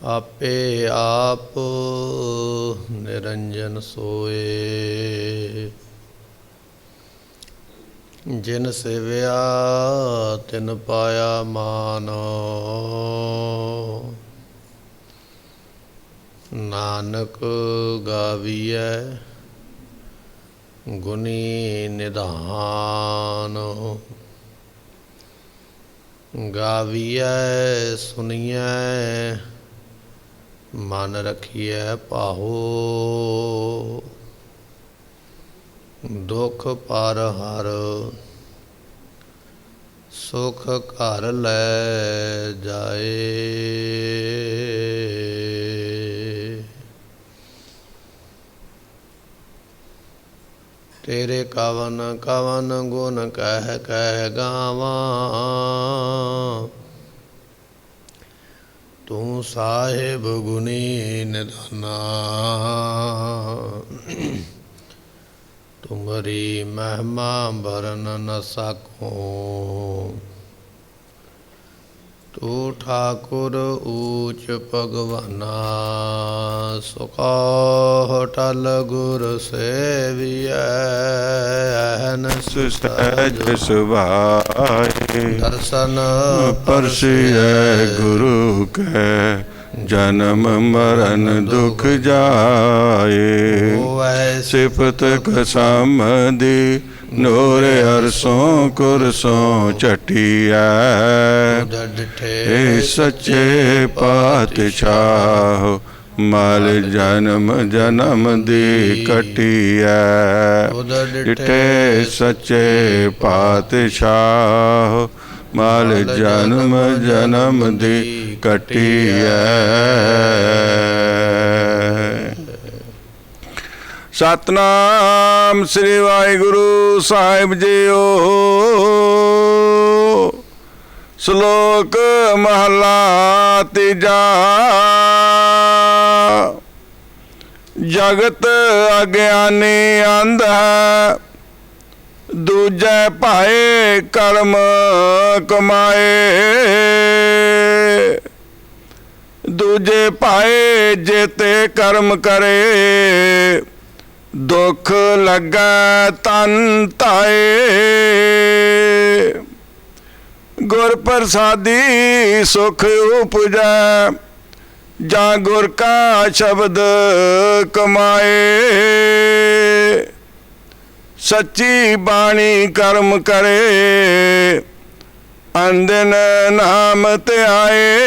ਆਪੇ ਆਪ ਨਿਰੰਜਨ ਸੋਏ। ਜਿਨ ਸੇਵਿਆ ਤਿਨ ਪਾਇਆ ਮਾਨ। ਨਾਨਕ ਗਾਵੀਐ ਗੁਣੀ ਨਿਧਾਨ। ਗਾਵੀਐ ਸੁਣੀਐ ਮਨ ਰਖੀਐ ਭਾਉ। ਦੁਖ ਪਰ ਹਰ ਸੁਖ ਘਰ ਲੈ ਜਾਏ। ਤੇਰੇ ਕਵਨ ਕਵਨ ਗੁਣ ਕਹਿ ਕਹਿ ਗਾਵਾਂ। ਤੂੰ ਸਾਹਿਬ ਗੁਣੀ ਨਿਧਾਨਾ। ਤੁਮਰੀ ਮਹਿਮਾ ਵਰਨ ਨ ਸਕੂੰ। ਤੂੰ ਠਾਕੁਰ ਊਚ ਭਗਵਾਨਾ। ਸੁਖਾ ਟਲ ਗੁਰ ਸੇਵੀਐ। ਸਹਿਜ ਸੁਭਾਏ। ਦਰਸ਼ਨ ਪਰਸਿਐ ਗੁਰੂ ਕੈ। ਜਨਮ ਮਰਨ ਦੁਖ ਜਾਏ। ਸਿਫਤ ਕਸਮ ਦੀ ਨੂਰ ਅਰਸੋਂ ਕੁਰਸੋਂ ਚਟੀਐ। ਏ ਸੱਚੇ ਪਾਤਸ਼ਾਹ ਮਲ ਜਨਮ ਜਨਮ ਦੀ ਕਟੀਐ। ਡਿਠੇ ਸੱਚੇ ਪਾਤਸ਼ਾਹ ਮਲ ਜਨਮ ਜਨਮ ਦੀ ਕਟੀਐ। ਸਤਨਾਮ ਸ੍ਰੀ ਵਾਹਿਗੁਰੂ ਸਾਹਿਬ ਜੀਓ। ਸ਼ਲੋਕ ਮਹਲਾ ਤੀਜਾ। ਜਗਤ ਅਗਿਆਨੀ ਅੰਧ ਹੈ। ਦੂਜੇ ਭਾਏ ਕਰਮ ਕਮਾਏ। ਦੂਜੇ ਭਾਏ ਜੇਤੇ ਕਰਮ ਕਰੇ। ਦੁੱਖ ਲੱਗੈ ਤਨ ਧਾਏ। ਗੁਰ ਪ੍ਰਸਾਦੀ ਸੁਖ ਉਪਜੈ। ਜਾਂ ਗੁਰ ਕਾ ਸ਼ਬਦ ਕਮਾਏ। ਸੱਚੀ ਬਾਣੀ ਕਰਮ ਕਰੇ। ਅੰਦਨ ਨਾਮ ਧਿਆਏ।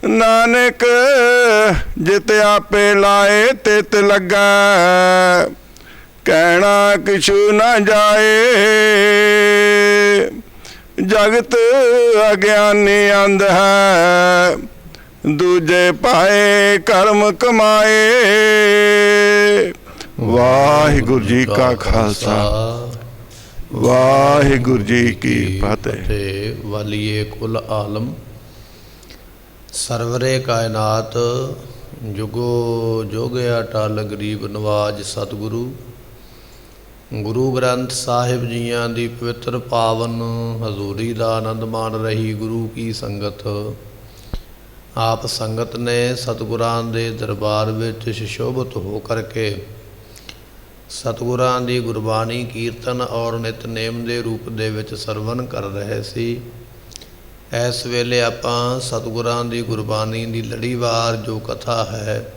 ਨਾਨਕ ਜਿਤ ਆਪੇ ਲਾਏ ਤਿਤ ਲੱਗਾ। ਕਹਿਣਾ ਕਿਛੂ ਨਾ ਜਾਏ। ਜਗਤ ਅਗਿਆਨੀ ਅੰਧ ਹੈ। ਦੂਜੇ ਭਾਏ ਕਰਮ ਕਮਾਏ। ਵਾਹਿਗੁਰੂ ਜੀ ਕਾ ਖਾਲਸਾ ਵਾਹਿਗੁਰੂ ਜੀ ਕੀ ਫਤਿਹ। ਵਾਲੀਏ ਕੁਲ ਆਲਮ ਸਰਵਰੇ ਕਾਇਨਾਤ। ਜੁਗੋ ਜੋਗ ਅਟਲ ਗਰੀਬ ਨਵਾਜ ਸਤਿਗੁਰੂ। ਗੁਰੂ ਗ੍ਰੰਥ ਸਾਹਿਬ ਜੀਆਂ ਦੀ ਪਵਿੱਤਰ ਪਾਵਨ ਹਜ਼ੂਰੀ ਦਾ ਆਨੰਦ ਮਾਣ ਰਹੀ ਗੁਰੂ ਕੀ ਸੰਗਤ। ਆਪ ਸੰਗਤ ਨੇ ਸਤਿਗੁਰਾਂ ਦੇ ਦਰਬਾਰ ਵਿੱਚ ਸੁਸ਼ੋਭਿਤ ਹੋ ਕਰਕੇ ਸਤਿਗੁਰਾਂ ਦੀ ਗੁਰਬਾਣੀ ਕੀਰਤਨ ਔਰ ਨਿਤਨੇਮ ਦੇ ਰੂਪ ਦੇ ਵਿੱਚ ਸਰਵਣ ਕਰ ਰਹੇ ਸੀ। ਇਸ ਵੇਲੇ ਆਪਾਂ ਸਤਿਗੁਰਾਂ ਦੀ ਗੁਰਬਾਣੀ ਦੀ ਲੜੀਵਾਰ ਜੋ ਕਥਾ ਹੈ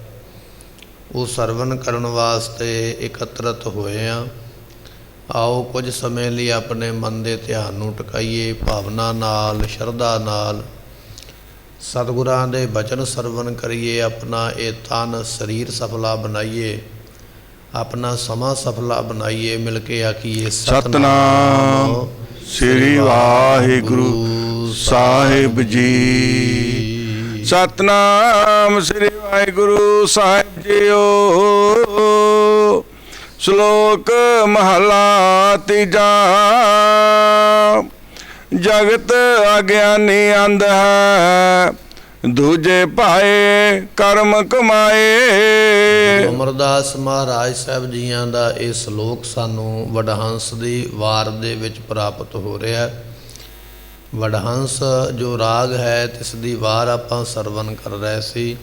ਉਹ ਸਰਵਣ ਕਰਨ ਵਾਸਤੇ ਇਕੱਤਰਤ ਹੋਏ ਹਾਂ। ਆਓ ਕੁਝ ਸਮੇਂ ਲਈ ਆਪਣੇ ਮਨ ਦੇ ਧਿਆਨ ਨੂੰ ਟਿਕਾਈਏ। ਭਾਵਨਾ ਨਾਲ ਸ਼ਰਧਾ ਨਾਲ ਸਤਿਗੁਰਾਂ ਦੇ ਬਚਨ ਸਰਵਣ ਕਰੀਏ। ਆਪਣਾ ਇਹ ਤਨ ਸਰੀਰ ਸਫਲਾ ਬਣਾਈਏ। ਆਪਣਾ ਸਮਾਂ ਸਫਲਾ ਬਣਾਈਏ। ਮਿਲ ਕੇ ਆਖੀਏ ਸਤਨਾਮ ਸ੍ਰੀ ਵਾਹਿਗੁਰੂ ਸਾਹਿਬ ਜੀ। ਸਤਨਾਮ ਸ੍ਰੀ ਵਾਹਿਗੁਰੂ ਸਾਹਿਬ ਜੀਓ। ਸ਼ਲੋਕ ਮਹਲਾ ਤੀਜਾ। ਜਗਤ ਅਗਿਆਨੀ ਅੰਧ ਹੈ। ਦੂਜੇ ਭਾਏ ਕਰਮ ਕਮਾਏ। ਅਮਰਦਾਸ ਮਹਾਰਾਜ ਸਾਹਿਬ ਜੀਆਂ ਦਾ ਇਹ ਸ਼ਲੋਕ ਸਾਨੂੰ ਵਡਹੰਸ ਦੀ ਵਾਰ ਦੇ ਵਿੱਚ ਪ੍ਰਾਪਤ ਹੋ ਰਿਹਾ। ਵਡਹੰਸ ਜੋ ਰਾਗ ਹੈ ਤਿਸ ਦੀ ਵਾਰ ਆਪਾਂ ਸਰਵਨ ਕਰ ਰਹੇ ਸੀ।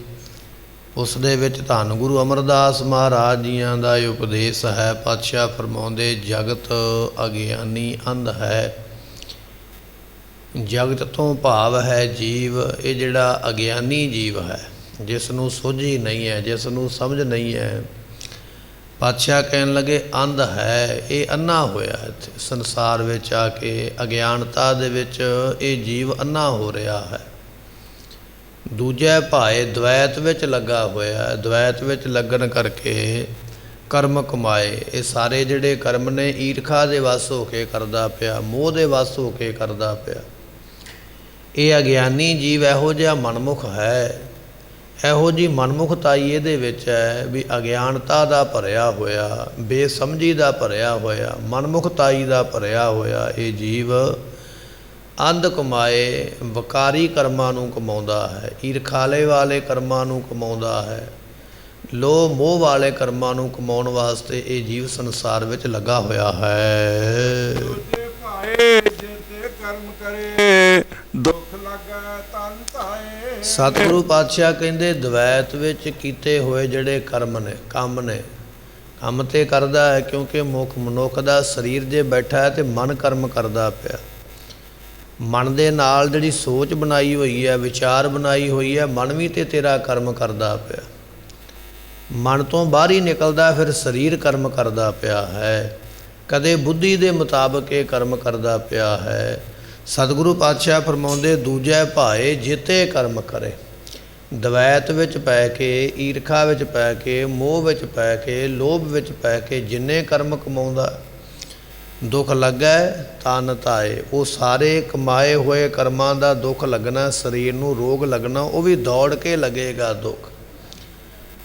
ਉਸ ਦੇ ਵਿੱਚ ਧੰਨ ਗੁਰੂ ਅਮਰਦਾਸ ਮਹਾਰਾਜ ਜੀਆਂ ਦਾ ਇਹ ਉਪਦੇਸ਼ ਹੈ। ਪਾਤਸ਼ਾਹ ਫਰਮਾਉਂਦੇ ਜਗਤ ਅਗਿਆਨੀ ਅੰਧ ਹੈ। ਜਗਤ ਤੋਂ ਭਾਵ ਹੈ ਜੀਵ। ਇਹ ਜਿਹੜਾ ਅਗਿਆਨੀ ਜੀਵ ਹੈ, ਜਿਸ ਨੂੰ ਸੋਝੀ ਨਹੀਂ ਹੈ, ਜਿਸ ਨੂੰ ਸਮਝ ਨਹੀਂ ਹੈ, ਪਾਤਸ਼ਾਹ ਕਹਿਣ ਲੱਗੇ ਅੰਧ ਹੈ। ਇਹ ਅੰਨਾ ਹੋਇਆ ਇੱਥੇ ਸੰਸਾਰ ਵਿੱਚ ਆ ਕੇ, ਅਗਿਆਨਤਾ ਦੇ ਵਿੱਚ ਇਹ ਜੀਵ ਅੰਨਾ ਹੋ ਰਿਹਾ ਹੈ। ਦੂਜੇ ਭਾਏ ਦਵੈਤ ਵਿੱਚ ਲੱਗਾ ਹੋਇਆ। ਦਵੈਤ ਵਿੱਚ ਲੱਗਣ ਕਰਕੇ ਕਰਮ ਕਮਾਏ। ਇਹ ਸਾਰੇ ਜਿਹੜੇ ਕਰਮ ਨੇ ਈਰਖਾ ਦੇ ਵੱਸ ਹੋ ਕੇ ਕਰਦਾ ਪਿਆ, ਮੋਹ ਦੇ ਵੱਸ ਹੋ ਕੇ ਕਰਦਾ ਪਿਆ। ਇਹ ਅਗਿਆਨੀ ਜੀਵ ਇਹੋ ਜਿਹਾ ਮਨਮੁਖ ਹੈ। ਇਹੋ ਜਿਹੀ ਮਨਮੁਖਤਾਈ ਇਹਦੇ ਵਿੱਚ ਹੈ ਵੀ ਅਗਿਆਨਤਾ ਦਾ ਭਰਿਆ ਹੋਇਆ, ਬੇਸਮਝੀ ਦਾ ਭਰਿਆ ਹੋਇਆ, ਮਨਮੁਖਤਾਈ ਦਾ ਭਰਿਆ ਹੋਇਆ ਇਹ ਜੀਵ ਅੰਧ ਕਮਾਏ ਵਕਾਰੀ ਕਰਮਾਂ ਨੂੰ ਕਮਾਉਂਦਾ ਹੈ, ਈਰਖਾਲੇ ਵਾਲੇ ਕਰਮਾਂ ਨੂੰ ਕਮਾਉਂਦਾ ਹੈ, ਲੋਭ ਮੋਹ ਵਾਲੇ ਕਰਮਾਂ ਨੂੰ ਕਮਾਉਣ ਵਾਸਤੇ ਇਹ ਜੀਵ ਸੰਸਾਰ ਵਿੱਚ ਲੱਗਾ ਹੋਇਆ ਹੈ। ਦੂਜੇ ਭਾਏ ਜੇ ਕਰਮ ਕਰੇ ਦੁੱਖ ਲੱਗੈ ਤਨ ਧਾਏ। ਸਤਿਗੁਰੂ ਪਾਤਸ਼ਾਹ ਕਹਿੰਦੇ ਦਵੈਤ ਵਿੱਚ ਕੀਤੇ ਹੋਏ ਜਿਹੜੇ ਕਰਮ ਨੇ, ਕੰਮ ਨੇ, ਕੰਮ ਤੇ ਕਰਦਾ ਹੈ ਕਿਉਂਕਿ ਮਨੁੱਖ ਦਾ ਸਰੀਰ ਜੇ ਬੈਠਾ ਹੈ ਤੇ ਮਨ ਕਰਮ ਕਰਦਾ ਪਿਆ। ਮਨ ਦੇ ਨਾਲ ਜਿਹੜੀ ਸੋਚ ਬਣਾਈ ਹੋਈ ਹੈ, ਵਿਚਾਰ ਬਣਾਈ ਹੋਈ ਹੈ, ਮਨ ਵੀ ਤੇ ਤੇਰਾ ਕਰਮ ਕਰਦਾ ਪਿਆ। ਮਨ ਤੋਂ ਬਾਹਰ ਹੀ ਨਿਕਲਦਾ ਫਿਰ ਸਰੀਰ ਕਰਮ ਕਰਦਾ ਪਿਆ ਹੈ। ਕਦੇ ਬੁੱਧੀ ਦੇ ਮੁਤਾਬਕ ਇਹ ਕਰਮ ਕਰਦਾ ਪਿਆ ਹੈ। ਸਤਿਗੁਰੂ ਪਾਤਸ਼ਾਹ ਫਰਮਾਉਂਦੇ ਦੂਜੇ ਭਾਏ ਜਿਤੇ ਕਰਮ ਕਰੇ। ਦਵੈਤ ਵਿੱਚ ਪੈ ਕੇ, ਈਰਖਾ ਵਿੱਚ ਪੈ ਕੇ, ਮੋਹ ਵਿੱਚ ਪੈ ਕੇ, ਲੋਭ ਵਿੱਚ ਪੈ ਕੇ ਜਿੰਨੇ ਕਰਮ ਕਮਾਉਂਦਾ ਦੁੱਖ ਲੱਗੈ ਤਨ ਧਾਏ। ਉਹ ਸਾਰੇ ਕਮਾਏ ਹੋਏ ਕਰਮਾਂ ਦਾ ਦੁੱਖ ਲੱਗਣਾ, ਸਰੀਰ ਨੂੰ ਰੋਗ ਲੱਗਣਾ, ਉਹ ਵੀ ਦੌੜ ਕੇ ਲੱਗੇਗਾ ਦੁੱਖ।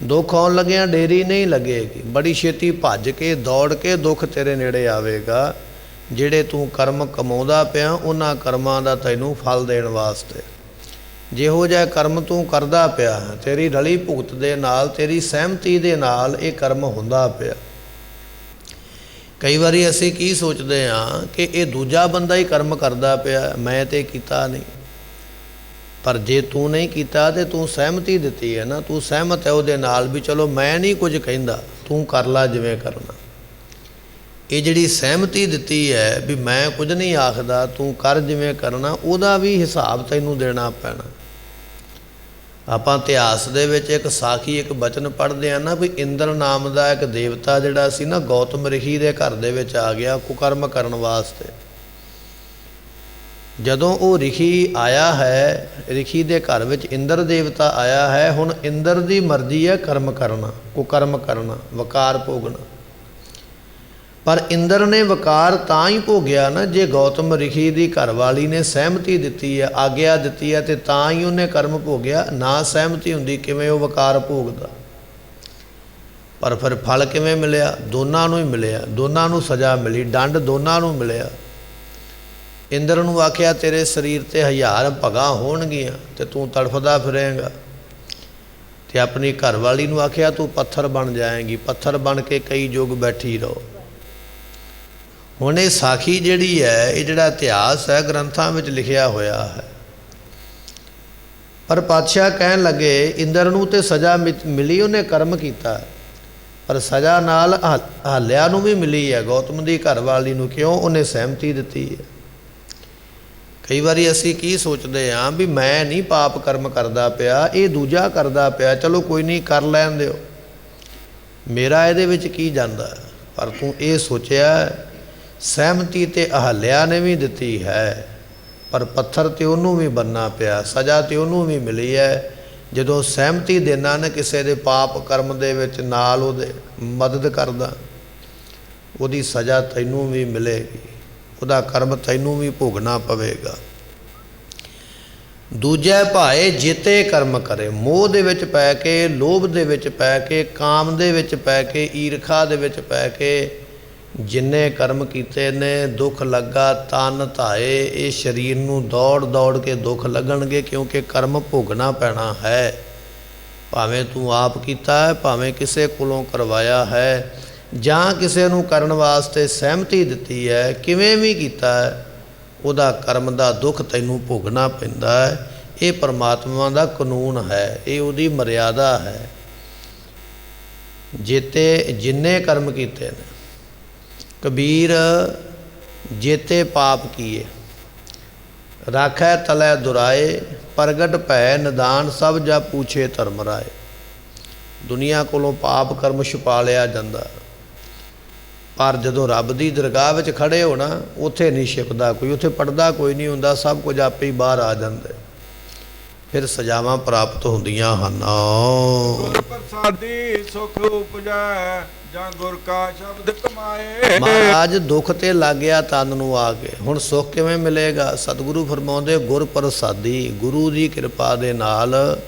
ਦੁੱਖ ਆਉਣ ਲੱਗਿਆਂ ਡੇਰੀ ਨਹੀਂ ਲੱਗੇਗੀ, ਬੜੀ ਛੇਤੀ ਭੱਜ ਕੇ ਦੌੜ ਕੇ ਦੁੱਖ ਤੇਰੇ ਨੇੜੇ ਆਵੇਗਾ। ਜਿਹੜੇ ਤੂੰ ਕਰਮ ਕਮਾਉਂਦਾ ਪਿਆ ਉਹਨਾਂ ਕਰਮਾਂ ਦਾ ਤੈਨੂੰ ਫਲ ਦੇਣ ਵਾਸਤੇ। ਜਿਹੋ ਜਿਹਾ ਕਰਮ ਤੂੰ ਕਰਦਾ ਪਿਆ, ਤੇਰੀ ਰਲੀ ਭੁਗਤ ਦੇ ਨਾਲ, ਤੇਰੀ ਸਹਿਮਤੀ ਦੇ ਨਾਲ ਇਹ ਕਰਮ ਹੁੰਦਾ ਪਿਆ। ਕਈ ਵਾਰੀ ਅਸੀਂ ਕੀ ਸੋਚਦੇ ਹਾਂ ਕਿ ਇਹ ਦੂਜਾ ਬੰਦਾ ਹੀ ਕਰਮ ਕਰਦਾ ਪਿਆ, ਮੈਂ ਤੇ ਕੀਤਾ ਨਹੀਂ। ਪਰ ਜੇ ਤੂੰ ਨਹੀਂ ਕੀਤਾ ਤੇ ਤੂੰ ਸਹਿਮਤੀ ਦਿੱਤੀ ਹੈ ਨਾ, ਤੂੰ ਸਹਿਮਤ ਹੈ ਉਹਦੇ ਨਾਲ ਵੀ ਚਲੋ ਮੈਂ ਨਹੀਂ ਕੁਝ ਕਹਿੰਦਾ, ਤੂੰ ਕਰ ਲਾ ਜਿਵੇਂ ਕਰਨਾ। ਇਹ ਜਿਹੜੀ ਸਹਿਮਤੀ ਦਿੱਤੀ ਹੈ ਵੀ ਮੈਂ ਕੁਝ ਨਹੀਂ ਆਖਦਾ, ਤੂੰ ਕਰ ਜਿਵੇਂ ਕਰਨਾ, ਉਹਦਾ ਵੀ ਹਿਸਾਬ ਤੈਨੂੰ ਦੇਣਾ ਪੈਣਾ। ਆਪਾਂ ਇਤਿਹਾਸ ਦੇ ਵਿੱਚ ਇੱਕ ਸਾਖੀ, ਇੱਕ ਬਚਨ ਪੜ੍ਹਦੇ ਹਾਂ ਨਾ ਵੀ ਇੰਦਰ ਨਾਮ ਦਾ ਇੱਕ ਦੇਵਤਾ ਜਿਹੜਾ ਸੀ ਨਾ, ਗੌਤਮ ਰਿਸ਼ੀ ਦੇ ਘਰ ਦੇ ਵਿੱਚ ਆ ਗਿਆ ਕੁਕਰਮ ਕਰਨ ਵਾਸਤੇ। ਜਦੋਂ ਉਹ ਰਿਸ਼ੀ ਆਇਆ ਹੈ, ਰਿਸ਼ੀ ਦੇ ਘਰ ਵਿੱਚ ਇੰਦਰ ਦੇਵਤਾ ਆਇਆ ਹੈ। ਹੁਣ ਇੰਦਰ ਦੀ ਮਰਜ਼ੀ ਹੈ ਕਰਮ ਕਰਨਾ, ਕੁਕਰਮ ਕਰਨਾ, ਵਕਾਰ ਭੋਗਣਾ। ਪਰ ਇੰਦਰ ਨੇ ਵਕਾਰ ਤਾਂ ਹੀ ਭੋਗਿਆ ਨਾ ਜੇ ਗੌਤਮ ਰਿਸ਼ੀ ਦੀ ਘਰਵਾਲੀ ਨੇ ਸਹਿਮਤੀ ਦਿੱਤੀ ਹੈ, ਆਗਿਆ ਦਿੱਤੀ ਹੈ, ਤੇ ਤਾਂ ਹੀ ਉਹਨੇ ਕਰਮ ਭੋਗਿਆ। ਨਾ ਸਹਿਮਤੀ ਹੁੰਦੀ ਕਿਵੇਂ ਉਹ ਵਕਾਰ ਭੋਗਦਾ। ਪਰ ਫਿਰ ਫਲ ਕਿਵੇਂ ਮਿਲਿਆ? ਦੋਨਾਂ ਨੂੰ ਹੀ ਮਿਲਿਆ, ਦੋਨਾਂ ਨੂੰ ਸਜ਼ਾ ਮਿਲੀ, ਦੰਡ ਦੋਨਾਂ ਨੂੰ ਮਿਲਿਆ। ਇੰਦਰ ਨੂੰ ਆਖਿਆ ਤੇਰੇ ਸਰੀਰ ਤੇ 1000 ਭਗਾਂ ਹੋਣਗੀਆਂ ਤੇ ਤੂੰ ਤੜਫਦਾ ਫਿਰੇਂਗਾ। ਤੇ ਆਪਣੀ ਘਰਵਾਲੀ ਨੂੰ ਆਖਿਆ ਤੂੰ ਪੱਥਰ ਬਣ ਜਾਏਂਗੀ, ਪੱਥਰ ਬਣ ਕੇ ਕਈ ਯੁੱਗ ਬੈਠੀ ਰਹੋ। ਹੁਣ ਇਹ ਸਾਖੀ ਜਿਹੜੀ ਹੈ, ਇਹ ਜਿਹੜਾ ਇਤਿਹਾਸ ਹੈ ਗ੍ਰੰਥਾਂ ਵਿੱਚ ਲਿਖਿਆ ਹੋਇਆ ਹੈ। ਪਰ ਪਾਤਸ਼ਾਹ ਕਹਿਣ ਲੱਗੇ ਇੰਦਰ ਨੂੰ ਤੇ ਸਜ਼ਾ ਮਿਲੀ, ਉਹਨੇ ਕਰਮ ਕੀਤਾ, ਪਰ ਸਜ਼ਾ ਨਾਲ ਹਾਲਿਆ ਨੂੰ ਵੀ ਮਿਲੀ ਹੈ, ਗੌਤਮ ਦੀ ਘਰਵਾਲੀ ਨੂੰ। ਕਿਉਂ? ਉਹਨੇ ਸਹਿਮਤੀ ਦਿੱਤੀ ਹੈ। ਕਈ ਵਾਰੀ ਅਸੀਂ ਕੀ ਸੋਚਦੇ ਹਾਂ ਵੀ ਮੈਂ ਨਹੀਂ ਪਾਪ ਕਰਮ ਕਰਦਾ ਪਿਆ, ਇਹ ਦੂਜਾ ਕਰਦਾ ਪਿਆ, ਚਲੋ ਕੋਈ ਨਹੀਂ ਕਰ ਲੈਣ ਦਿਓ, ਮੇਰਾ ਇਹਦੇ ਵਿੱਚ ਕੀ ਜਾਂਦਾ। ਪਰ ਤੂੰ ਇਹ ਸੋਚਿਆ ਸਹਿਮਤੀ ਤੇ ਅਹਲਿਆ ਨੇ ਵੀ ਦਿੱਤੀ ਹੈ, ਪਰ ਪੱਥਰ ਤੇ ਉਹਨੂੰ ਵੀ ਬੰਨਣਾ ਪਿਆ, ਸਜ਼ਾ ਤੇ ਉਹਨੂੰ ਵੀ ਮਿਲੀ ਹੈ। ਜਦੋਂ ਸਹਿਮਤੀ ਦੇਣਾ ਨਾ ਕਿਸੇ ਦੇ ਪਾਪ ਕਰਮ ਦੇ ਵਿੱਚ, ਨਾਲ ਉਹਦੇ ਮਦਦ ਕਰਦਾ, ਉਹਦੀ ਸਜ਼ਾ ਤੈਨੂੰ ਵੀ ਮਿਲੇਗੀ, ਉਹਦਾ ਕਰਮ ਤੈਨੂੰ ਵੀ ਭੋਗਣਾ ਪਵੇਗਾ। ਦੂਜੇ ਭਾਏ ਜਿਤੇ ਕਰਮ ਕਰੇ। ਮੋਹ ਦੇ ਵਿੱਚ ਪੈ ਕੇ, ਲੋਭ ਦੇ ਵਿੱਚ ਪੈ ਕੇ, ਕਾਮ ਦੇ ਵਿੱਚ ਪੈ ਕੇ, ਈਰਖਾ ਦੇ ਵਿੱਚ ਪੈ ਕੇ ਜਿੰਨੇ ਕਰਮ ਕੀਤੇ ਨੇ ਦੁੱਖ ਲੱਗਾ ਤਨ ਧਾਏ। ਇਹ ਸਰੀਰ ਨੂੰ ਦੌੜ ਦੌੜ ਕੇ ਦੁੱਖ ਲੱਗਣਗੇ ਕਿਉਂਕਿ ਕਰਮ ਭੋਗਣਾ ਪੈਣਾ ਹੈ। ਭਾਵੇਂ ਤੂੰ ਆਪ ਕੀਤਾ ਹੈ, ਭਾਵੇਂ ਕਿਸੇ ਕੋਲੋਂ ਕਰਵਾਇਆ ਹੈ, ਜਾਂ ਕਿਸੇ ਨੂੰ ਕਰਨ ਵਾਸਤੇ ਸਹਿਮਤੀ ਦਿੱਤੀ ਹੈ, ਕਿਵੇਂ ਵੀ ਕੀਤਾ ਹੈ, ਉਹਦਾ ਕਰਮ ਦਾ ਦੁੱਖ ਤੈਨੂੰ ਭੋਗਣਾ ਪੈਂਦਾ ਹੈ। ਇਹ ਪਰਮਾਤਮਾ ਦਾ ਕਾਨੂੰਨ ਹੈ, ਇਹ ਉਹਦੀ ਮਰਿਆਦਾ ਹੈ। ਜੇਤੇ ਜਿੰਨੇ ਕਰਮ ਕੀਤੇ ਨੇ, ਕਬੀਰ ਜੇਤੇ ਪਾਪ ਕੀਏ, ਰਾਖੈ ਤਲੈ ਦੁਰਾਏ, ਪ੍ਰਗਟ ਭੈ ਨਿਦਾਨ, ਸਭ ਜਾ ਪੂਛੇ ਧਰਮ ਰਾਏ। ਦੁਨੀਆ ਕੋਲੋਂ ਪਾਪ ਕਰਮ ਛੁਪਾ ਲਿਆ ਜਾਂਦਾ, ਪਰ ਜਦੋਂ ਰੱਬ ਦੀ ਦਰਗਾਹ ਵਿੱਚ ਖੜੇ ਹੋਣਾ, ਉੱਥੇ ਨਹੀਂ ਛਿਪਦਾ ਕੋਈ, ਉੱਥੇ ਪੜਦਾ ਕੋਈ ਨਹੀਂ ਹੁੰਦਾ, ਸਭ ਕੁਝ ਆਪੇ ਹੀ ਬਾਹਰ ਆ ਜਾਂਦਾ, ਫਿਰ ਸਜ਼ਾਵਾਂ ਪ੍ਰਾਪਤ ਹੁੰਦੀਆਂ ਹਨ। ਗੁਰ ਪ੍ਰਸਾਦੀ ਸੁਖ ਉਪਜੈ, ਜਾਂ ਗੁਰ ਕਾ ਸ਼ਬਦ ਕਮਾਏ। ਮਹਾਰਾਜ ਦੁੱਖ ਤੇ ਲੱਗ ਗਿਆ ਤਨ ਨੂੰ ਆ ਕੇ, ਹੁਣ ਸੁੱਖ ਕਿਵੇਂ ਮਿਲੇਗਾ? ਸਤਿਗੁਰੂ ਫਰਮਾਉਂਦੇ ਗੁਰ ਪ੍ਰਸਾਦੀ, ਗੁਰੂ ਦੀ ਕਿਰਪਾ ਦੇ ਨਾਲ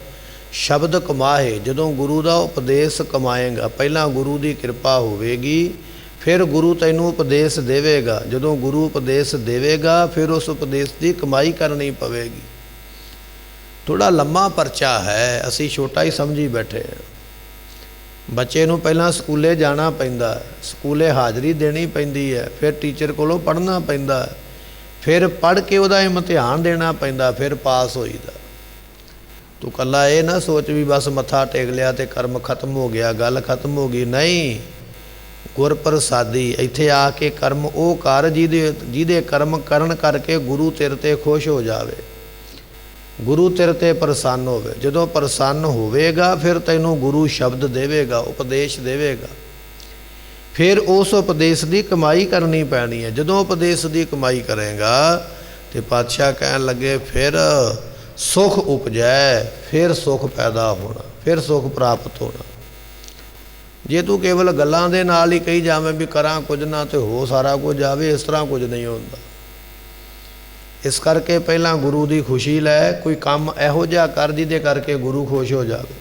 ਸ਼ਬਦ ਕਮਾਏ। ਜਦੋਂ ਗੁਰੂ ਦਾ ਉਪਦੇਸ਼ ਕਮਾਏਗਾ, ਪਹਿਲਾਂ ਗੁਰੂ ਦੀ ਕਿਰਪਾ ਹੋਵੇਗੀ, ਫਿਰ ਗੁਰੂ ਤੈਨੂੰ ਉਪਦੇਸ਼ ਦੇਵੇਗਾ। ਜਦੋਂ ਗੁਰੂ ਉਪਦੇਸ਼ ਦੇਵੇਗਾ, ਫਿਰ ਉਸ ਉਪਦੇਸ਼ ਦੀ ਕਮਾਈ ਕਰਨੀ ਪਵੇਗੀ। ਥੋੜਾ ਲੰਮਾ ਪਰਚਾ ਹੈ, ਅਸੀਂ ਛੋਟਾ ਹੀ ਸਮਝੀ ਬੈਠੇ ਹਾਂ। ਬੱਚੇ ਨੂੰ ਪਹਿਲਾਂ ਸਕੂਲੇ ਜਾਣਾ ਪੈਂਦਾ, ਸਕੂਲੇ ਹਾਜ਼ਰੀ ਦੇਣੀ ਪੈਂਦੀ ਹੈ, ਫਿਰ ਟੀਚਰ ਕੋਲੋਂ ਪੜ੍ਹਨਾ ਪੈਂਦਾ, ਫਿਰ ਪੜ੍ਹ ਕੇ ਉਹਦਾ ਇਮਤਿਹਾਨ ਦੇਣਾ ਪੈਂਦਾ, ਫਿਰ ਪਾਸ ਹੋਈਦਾ। ਤੂੰ ਇਕੱਲਾ ਇਹ ਨਾ ਸੋਚ ਵੀ ਬਸ ਮੱਥਾ ਟੇਕ ਲਿਆ ਤੇ ਕਰਮ ਖਤਮ ਹੋ ਗਿਆ, ਗੱਲ ਖਤਮ ਹੋ ਗਈ। ਨਹੀਂ, ਗੁਰ ਪ੍ਰਸਾਦੀ, ਇੱਥੇ ਆ ਕੇ ਕਰਮ ਉਹ ਕਰ ਜਿਹਦੇ ਕਰਮ ਕਰਨ ਕਰਕੇ ਗੁਰੂ ਤੇਰੇ ਤੇ ਖੁਸ਼ ਹੋ ਜਾਵੇ, ਗੁਰੂ ਤੇਰੇ ਤੇ ਪ੍ਰਸੰਨ ਹੋਵੇ। ਜਦੋਂ ਪ੍ਰਸੰਨ ਹੋਵੇਗਾ, ਫਿਰ ਤੈਨੂੰ ਗੁਰੂ ਸ਼ਬਦ ਦੇਵੇਗਾ, ਉਪਦੇਸ਼ ਦੇਵੇਗਾ, ਫਿਰ ਉਸ ਉਪਦੇਸ਼ ਦੀ ਕਮਾਈ ਕਰਨੀ ਪੈਣੀ ਹੈ। ਜਦੋਂ ਉਪਦੇਸ਼ ਦੀ ਕਮਾਈ ਕਰੇਗਾ ਤੇ ਪਾਤਸ਼ਾਹ ਕਹਿਣ ਲੱਗੇ ਫਿਰ ਸੁਖ ਉਪਜੈ, ਫਿਰ ਸੁਖ ਪੈਦਾ ਹੋਣਾ, ਫਿਰ ਸੁਖ ਪ੍ਰਾਪਤ ਹੋਣਾ। ਜੇ ਤੂੰ ਕੇਵਲ ਗੱਲਾਂ ਦੇ ਨਾਲ ਹੀ ਕਹੀ ਜਾਵੇਂ ਵੀ ਕਰਾਂ ਕੁਝ ਨਾ ਤੇ ਹੋ ਸਾਰਾ ਕੁਝ ਜਾਵੇ, ਇਸ ਤਰ੍ਹਾਂ ਕੁਝ ਨਹੀਂ ਹੁੰਦਾ। ਇਸ ਕਰਕੇ ਪਹਿਲਾਂ ਗੁਰੂ ਦੀ ਖੁਸ਼ੀ ਲੈ, ਕੋਈ ਕੰਮ ਇਹੋ ਜਿਹਾ ਕਰ ਜਿਹਦੇ ਕਰਕੇ ਗੁਰੂ ਖੁਸ਼ ਹੋ ਜਾਵੇ,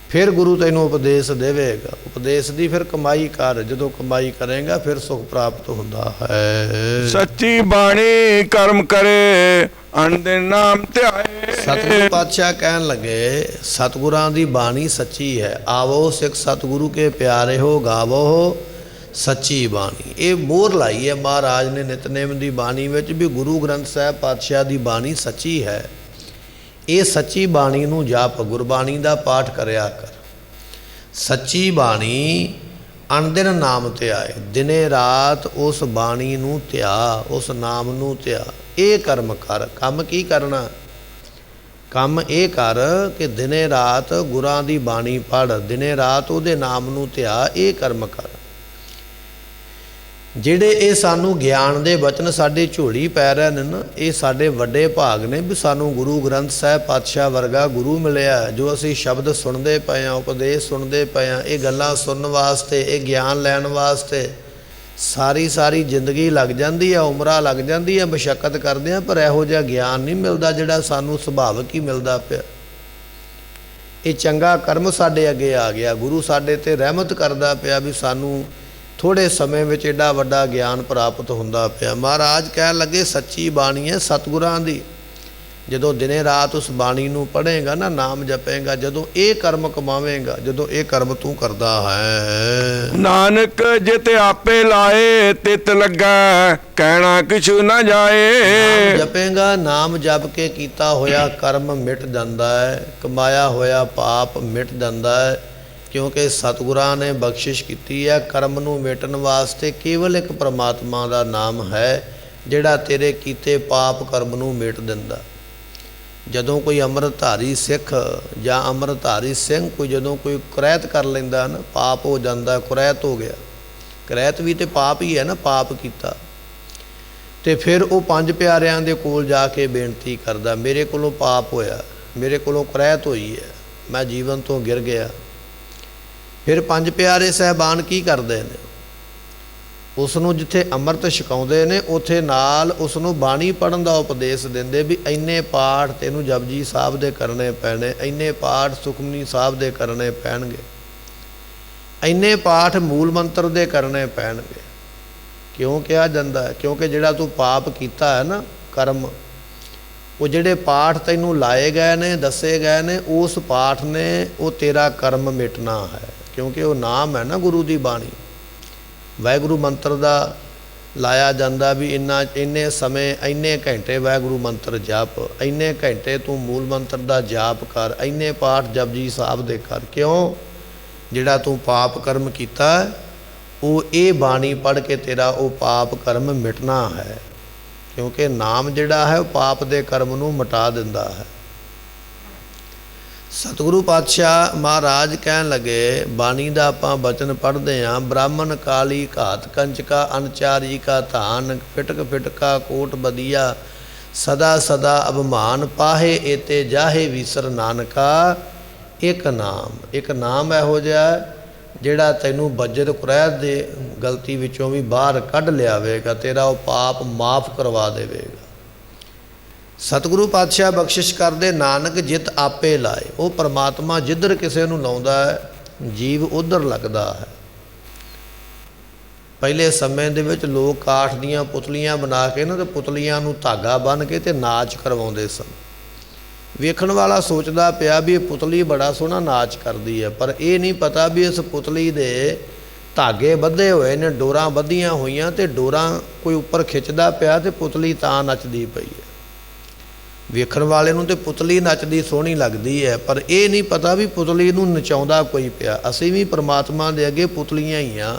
ਫਿਰ ਗੁਰੂ ਤੈਨੂੰ ਉਪਦੇਸ਼ ਦੇਵੇਗਾ। ਉਪਦੇਸ਼ ਦੀ ਫਿਰ ਕਮਾਈ ਕਰ, ਜਦੋਂ ਕਮਾਈ ਕਰੇਗਾ ਫਿਰ ਸੁਖ ਪ੍ਰਾਪਤ ਹੁੰਦਾ ਹੈ। ਸੱਚੀ ਬਾਣੀ ਕਰਮ ਕਰੇ, ਅਨੰਦਿਨ ਨਾਮ ਧਿਆਏ। ਸਤਿਗੁਰੂ ਪਾਤਸ਼ਾਹ ਕਹਿਣ ਲੱਗੇ ਸਤਿਗੁਰਾਂ ਦੀ ਬਾਣੀ ਸੱਚੀ ਹੈ। ਆਵੋ ਸਿੱਖ ਸਤਿਗੁਰੂ ਕੇ ਪਿਆਰੇ ਹੋ, ਗਾਵੋ ਸੱਚੀ ਬਾਣੀ। ਇਹ ਮੋਹਰ ਲਾਈ ਹੈ ਮਹਾਰਾਜ ਨੇ ਨਿਤਨੇਮ ਦੀ ਬਾਣੀ ਵਿੱਚ ਵੀ ਗੁਰੂ ਗ੍ਰੰਥ ਸਾਹਿਬ ਪਾਤਸ਼ਾਹ ਦੀ ਬਾਣੀ ਸੱਚੀ ਹੈ। ਇਹ ਸੱਚੀ ਬਾਣੀ ਨੂੰ ਜਪ, ਗੁਰਬਾਣੀ ਦਾ ਪਾਠ ਕਰਿਆ ਕਰ। ਸੱਚੀ ਬਾਣੀ ਅਣਦਿਨ ਨਾਮ ਧਿਆਏ, ਦਿਨੇ ਰਾਤ ਉਸ ਬਾਣੀ ਨੂੰ ਧਿਆ, ਉਸ ਨਾਮ ਨੂੰ ਧਿਆ। ਇਹ ਕਰਮ ਕਰ। ਕੰਮ ਕੀ ਕਰਨਾ? ਕੰਮ ਇਹ ਕਰ ਕਿ ਦਿਨੇ ਰਾਤ ਗੁਰਾਂ ਦੀ ਬਾਣੀ ਪੜ੍ਹ, ਦਿਨੇ ਰਾਤ ਉਹਦੇ ਨਾਮ ਨੂੰ ਧਿਆ। ਇਹ ਕਰਮ ਕਰ। ਜਿਹੜੇ ਇਹ ਸਾਨੂੰ ਗਿਆਨ ਦੇ ਬਚਨ ਸਾਡੇ ਝੋਲੀ ਪੈ ਰਹੇ ਨੇ ਨਾ, ਇਹ ਸਾਡੇ ਵੱਡੇ ਭਾਗ ਨੇ ਵੀ ਸਾਨੂੰ ਗੁਰੂ ਗ੍ਰੰਥ ਸਾਹਿਬ ਪਾਤਸ਼ਾਹ ਵਰਗਾ ਗੁਰੂ ਮਿਲਿਆ, ਜੋ ਅਸੀਂ ਸ਼ਬਦ ਸੁਣਦੇ ਪਏ ਹਾਂ, ਉਪਦੇਸ਼ ਸੁਣਦੇ ਪਏ ਹਾਂ। ਇਹ ਗੱਲਾਂ ਸੁਣਨ ਵਾਸਤੇ, ਇਹ ਗਿਆਨ ਲੈਣ ਵਾਸਤੇ ਸਾਰੀ ਜ਼ਿੰਦਗੀ ਲੱਗ ਜਾਂਦੀ ਹੈ, ਉਮਰਾਂ ਲੱਗ ਜਾਂਦੀ ਹੈ, ਮਸ਼ੱਕਤ ਕਰਦੇ ਹਾਂ, ਪਰ ਇਹੋ ਜਿਹਾ ਗਿਆਨ ਨਹੀਂ ਮਿਲਦਾ ਜਿਹੜਾ ਸਾਨੂੰ ਸੁਭਾਵਿਕ ਹੀ ਮਿਲਦਾ ਪਿਆ। ਇਹ ਚੰਗਾ ਕਰਮ ਸਾਡੇ ਅੱਗੇ ਆ ਗਿਆ, ਗੁਰੂ ਸਾਡੇ ਤੇ ਰਹਿਮਤ ਕਰਦਾ ਪਿਆ ਵੀ ਸਾਨੂੰ ਥੋੜ੍ਹੇ ਸਮੇਂ ਵਿੱਚ ਐਡਾ ਵੱਡਾ ਗਿਆਨ ਪ੍ਰਾਪਤ ਹੁੰਦਾ ਪਿਆ। ਮਹਾਰਾਜ ਕਹਿਣ ਲੱਗੇ ਸੱਚੀ ਬਾਣੀ ਹੈ ਸਤਿਗੁਰਾਂ ਦੀ। ਜਦੋਂ ਦਿਨੇ ਰਾਤ ਉਸ ਬਾਣੀ ਨੂੰ ਪੜ੍ਹੇਗਾ ਨਾ, ਨਾਮ ਜਪੇਗਾ, ਜਦੋਂ ਇਹ ਕਰਮ ਕਮਾਵੇਂਗਾ, ਜਦੋਂ ਇਹ ਕਰਮ ਤੂੰ ਕਰਦਾ ਹੈ, ਨਾਨਕ ਜਿਤ ਆਪੇ ਲਾਏ ਤਿਤ ਲੱਗਾ, ਕਹਿਣਾ ਕਿਛੂ ਨਾ ਜਾਏ। ਨਾਮ ਜਪੇਗਾ, ਨਾਮ ਜਪ ਕੇ ਕੀਤਾ ਹੋਇਆ ਕਰਮ ਮਿਟ ਜਾਂਦਾ ਹੈ, ਕਮਾਇਆ ਹੋਇਆ ਪਾਪ ਮਿਟ ਜਾਂਦਾ ਹੈ। ਕਿਉਂਕਿ ਸਤਿਗੁਰਾਂ ਨੇ ਬਖਸ਼ਿਸ਼ ਕੀਤੀ ਹੈ। ਕਰਮ ਨੂੰ ਮਿਟਣ ਵਾਸਤੇ ਕੇਵਲ ਇੱਕ ਪਰਮਾਤਮਾ ਦਾ ਨਾਮ ਹੈ ਜਿਹੜਾ ਤੇਰੇ ਕੀਤੇ ਪਾਪ ਕਰਮ ਨੂੰ ਮਿਟ ਦਿੰਦਾ। ਜਦੋਂ ਕੋਈ ਅੰਮ੍ਰਿਤਧਾਰੀ ਸਿੱਖ ਜਾਂ ਅੰਮ੍ਰਿਤਧਾਰੀ ਸਿੰਘ ਜਦੋਂ ਕੋਈ ਕੁਰੈਤ ਕਰ ਲੈਂਦਾ ਨਾ, ਪਾਪ ਹੋ ਜਾਂਦਾ, ਕੁਰੈਤ ਹੋ ਗਿਆ। ਕੁਰੈਤ ਵੀ ਤੇ ਪਾਪ ਹੀ ਹੈ ਨਾ, ਪਾਪ ਕੀਤਾ। ਤੇ ਫਿਰ ਉਹ ਪੰਜ ਪਿਆਰਿਆਂ ਦੇ ਕੋਲ ਜਾ ਕੇ ਬੇਨਤੀ ਕਰਦਾ, ਮੇਰੇ ਕੋਲੋਂ ਪਾਪ ਹੋਇਆ, ਮੇਰੇ ਕੋਲੋਂ ਕੁਰੈਤ ਹੋਈ ਹੈ, ਮੈਂ ਜੀਵਨ ਤੋਂ ਗਿਰ ਗਿਆ। ਫਿਰ ਪੰਜ ਪਿਆਰੇ ਸਾਹਿਬਾਨ ਕੀ ਕਰਦੇ ਨੇ? ਉਸ ਨੂੰ ਜਿੱਥੇ ਅੰਮ੍ਰਿਤ ਛਕਾਉਂਦੇ ਨੇ, ਉੱਥੇ ਨਾਲ ਉਸ ਨੂੰ ਬਾਣੀ ਪੜ੍ਹਨ ਦਾ ਉਪਦੇਸ਼ ਦਿੰਦੇ ਵੀ ਇੰਨੇ ਪਾਠ ਤੈਨੂੰ ਜਪਜੀ ਸਾਹਿਬ ਦੇ ਕਰਨੇ ਪੈਣੇ, ਇੰਨੇ ਪਾਠ ਸੁਖਮਨੀ ਸਾਹਿਬ ਦੇ ਕਰਨੇ ਪੈਣਗੇ, ਇੰਨੇ ਪਾਠ ਮੂਲ ਮੰਤਰ ਦੇ ਕਰਨੇ ਪੈਣਗੇ। ਕਿਉਂ ਕਿਹਾ ਜਾਂਦਾ ਹੈ? ਕਿਉਂਕਿ ਜਿਹੜਾ ਤੂੰ ਪਾਪ ਕੀਤਾ ਹੈ ਨਾ, ਕਰਮ, ਉਹ ਜਿਹੜੇ ਪਾਠ ਤੈਨੂੰ ਲਾਏ ਗਏ ਨੇ, ਦੱਸੇ ਗਏ ਨੇ, ਉਸ ਪਾਠ ਨੇ ਉਹ ਤੇਰਾ ਕਰਮ ਮਿਟਣਾ ਹੈ। ਕਿਉਂਕਿ ਉਹ ਨਾਮ ਹੈ ਨਾ ਗੁਰੂ ਦੀ ਬਾਣੀ, ਵਾਹਿਗੁਰੂ ਮੰਤਰ ਦਾ ਲਾਇਆ ਜਾਂਦਾ ਵੀ ਇੰਨੇ ਸਮੇਂ ਇੰਨੇ ਘੰਟੇ ਵਾਹਿਗੁਰੂ ਮੰਤਰ ਜਪ, ਇੰਨੇ ਘੰਟੇ ਤੂੰ ਮੂਲ ਮੰਤਰ ਦਾ ਜਾਪ ਕਰ, ਇੰਨੇ ਪਾਠ ਜਪਜੀ ਸਾਹਿਬ ਦੇ ਕਰ। ਕਿਉਂ? ਜਿਹੜਾ ਤੂੰ ਪਾਪ ਕਰਮ ਕੀਤਾ ਉਹ ਇਹ ਬਾਣੀ ਪੜ੍ਹ ਕੇ ਤੇਰਾ ਉਹ ਪਾਪ ਕਰਮ ਮਿਟਣਾ ਹੈ, ਕਿਉਂਕਿ ਨਾਮ ਜਿਹੜਾ ਹੈ ਉਹ ਪਾਪ ਦੇ ਕਰਮ ਨੂੰ ਮਿਟਾ ਦਿੰਦਾ ਹੈ। ਸਤਿਗੁਰੂ ਪਾਤਸ਼ਾਹ ਮਹਾਰਾਜ ਕਹਿਣ ਲੱਗੇ, ਬਾਣੀ ਦਾ ਆਪਾਂ ਬਚਨ ਪੜ੍ਹਦੇ ਹਾਂ, ਬ੍ਰਾਹਮਣ ਕਾਲੀ ਘਾਤ ਕੰਚਕਾ ਅਨਚਾਰੀ ਕਾ ਧਾਨ, ਫਿਟਕ ਫਿਟਕਾ ਕੋਟ ਬਦੀਆ ਸਦਾ ਸਦਾ ਅਭਮਾਨ, ਪਾਹੇ ਏਤੇ ਜਾਹੇ ਵੀਸਰ ਨਾਨਕਾ। ਇੱਕ ਨਾਮ ਇਹੋ ਜਿਹਾ ਜਿਹੜਾ ਤੈਨੂੰ ਬੱਜਰ ਕੁਰੈਤ ਦੇ ਗਲਤੀ ਵਿੱਚੋਂ ਵੀ ਬਾਹਰ ਕੱਢ ਲਿਆਵੇਗਾ, ਤੇਰਾ ਉਹ ਪਾਪ ਮਾਫ ਕਰਵਾ ਦੇਵੇਗਾ। ਸਤਿਗੁਰੂ ਪਾਤਸ਼ਾਹ ਬਖਸ਼ਿਸ਼ ਕਰਦੇ, ਨਾਨਕ ਜਿਤ ਆਪੇ ਲਾਏ। ਉਹ ਪਰਮਾਤਮਾ ਜਿੱਧਰ ਕਿਸੇ ਨੂੰ ਲਾਉਂਦਾ ਹੈ ਜੀਵ ਉਧਰ ਲੱਗਦਾ ਹੈ। ਪਹਿਲੇ ਸਮੇਂ ਦੇ ਵਿੱਚ ਲੋਕ ਕਾਠ ਦੀਆਂ ਪੁਤਲੀਆਂ ਬਣਾ ਕੇ ਨਾ ਤੇ ਪੁਤਲੀਆਂ ਨੂੰ ਧਾਗਾ ਬੰਨ੍ਹ ਕੇ ਤੇ ਨਾਚ ਕਰਵਾਉਂਦੇ ਸਨ। ਵੇਖਣ ਵਾਲਾ ਸੋਚਦਾ ਪਿਆ ਵੀ ਇਹ ਪੁਤਲੀ ਬੜਾ ਸੋਹਣਾ ਨਾਚ ਕਰਦੀ ਹੈ, ਪਰ ਇਹ ਨਹੀਂ ਪਤਾ ਵੀ ਇਸ ਪੁਤਲੀ ਦੇ ਧਾਗੇ ਬੱਧੇ ਹੋਏ ਨੇ, ਡੋਰਾਂ ਬੱਧੀਆਂ ਹੋਈਆਂ, ਤੇ ਡੋਰਾਂ ਕੋਈ ਉੱਪਰ ਖਿੱਚਦਾ ਪਿਆ ਤੇ ਪੁਤਲੀ ਤਾਂ ਨੱਚਦੀ ਪਈ ਹੈ। ਵੇਖਣ ਵਾਲੇ ਨੂੰ ਤੇ ਪੁਤਲੀ ਨੱਚਦੀ ਸੋਹਣੀ ਲੱਗਦੀ ਹੈ, ਪਰ ਇਹ ਨਹੀਂ ਪਤਾ ਵੀ ਪੁਤਲੀ ਨੂੰ ਨਚਾਉਂਦਾ ਕੋਈ ਪਿਆ। ਅਸੀਂ ਵੀ ਪਰਮਾਤਮਾ ਦੇ ਅੱਗੇ ਪੁਤਲੀਆਂ ਹੀ ਆ,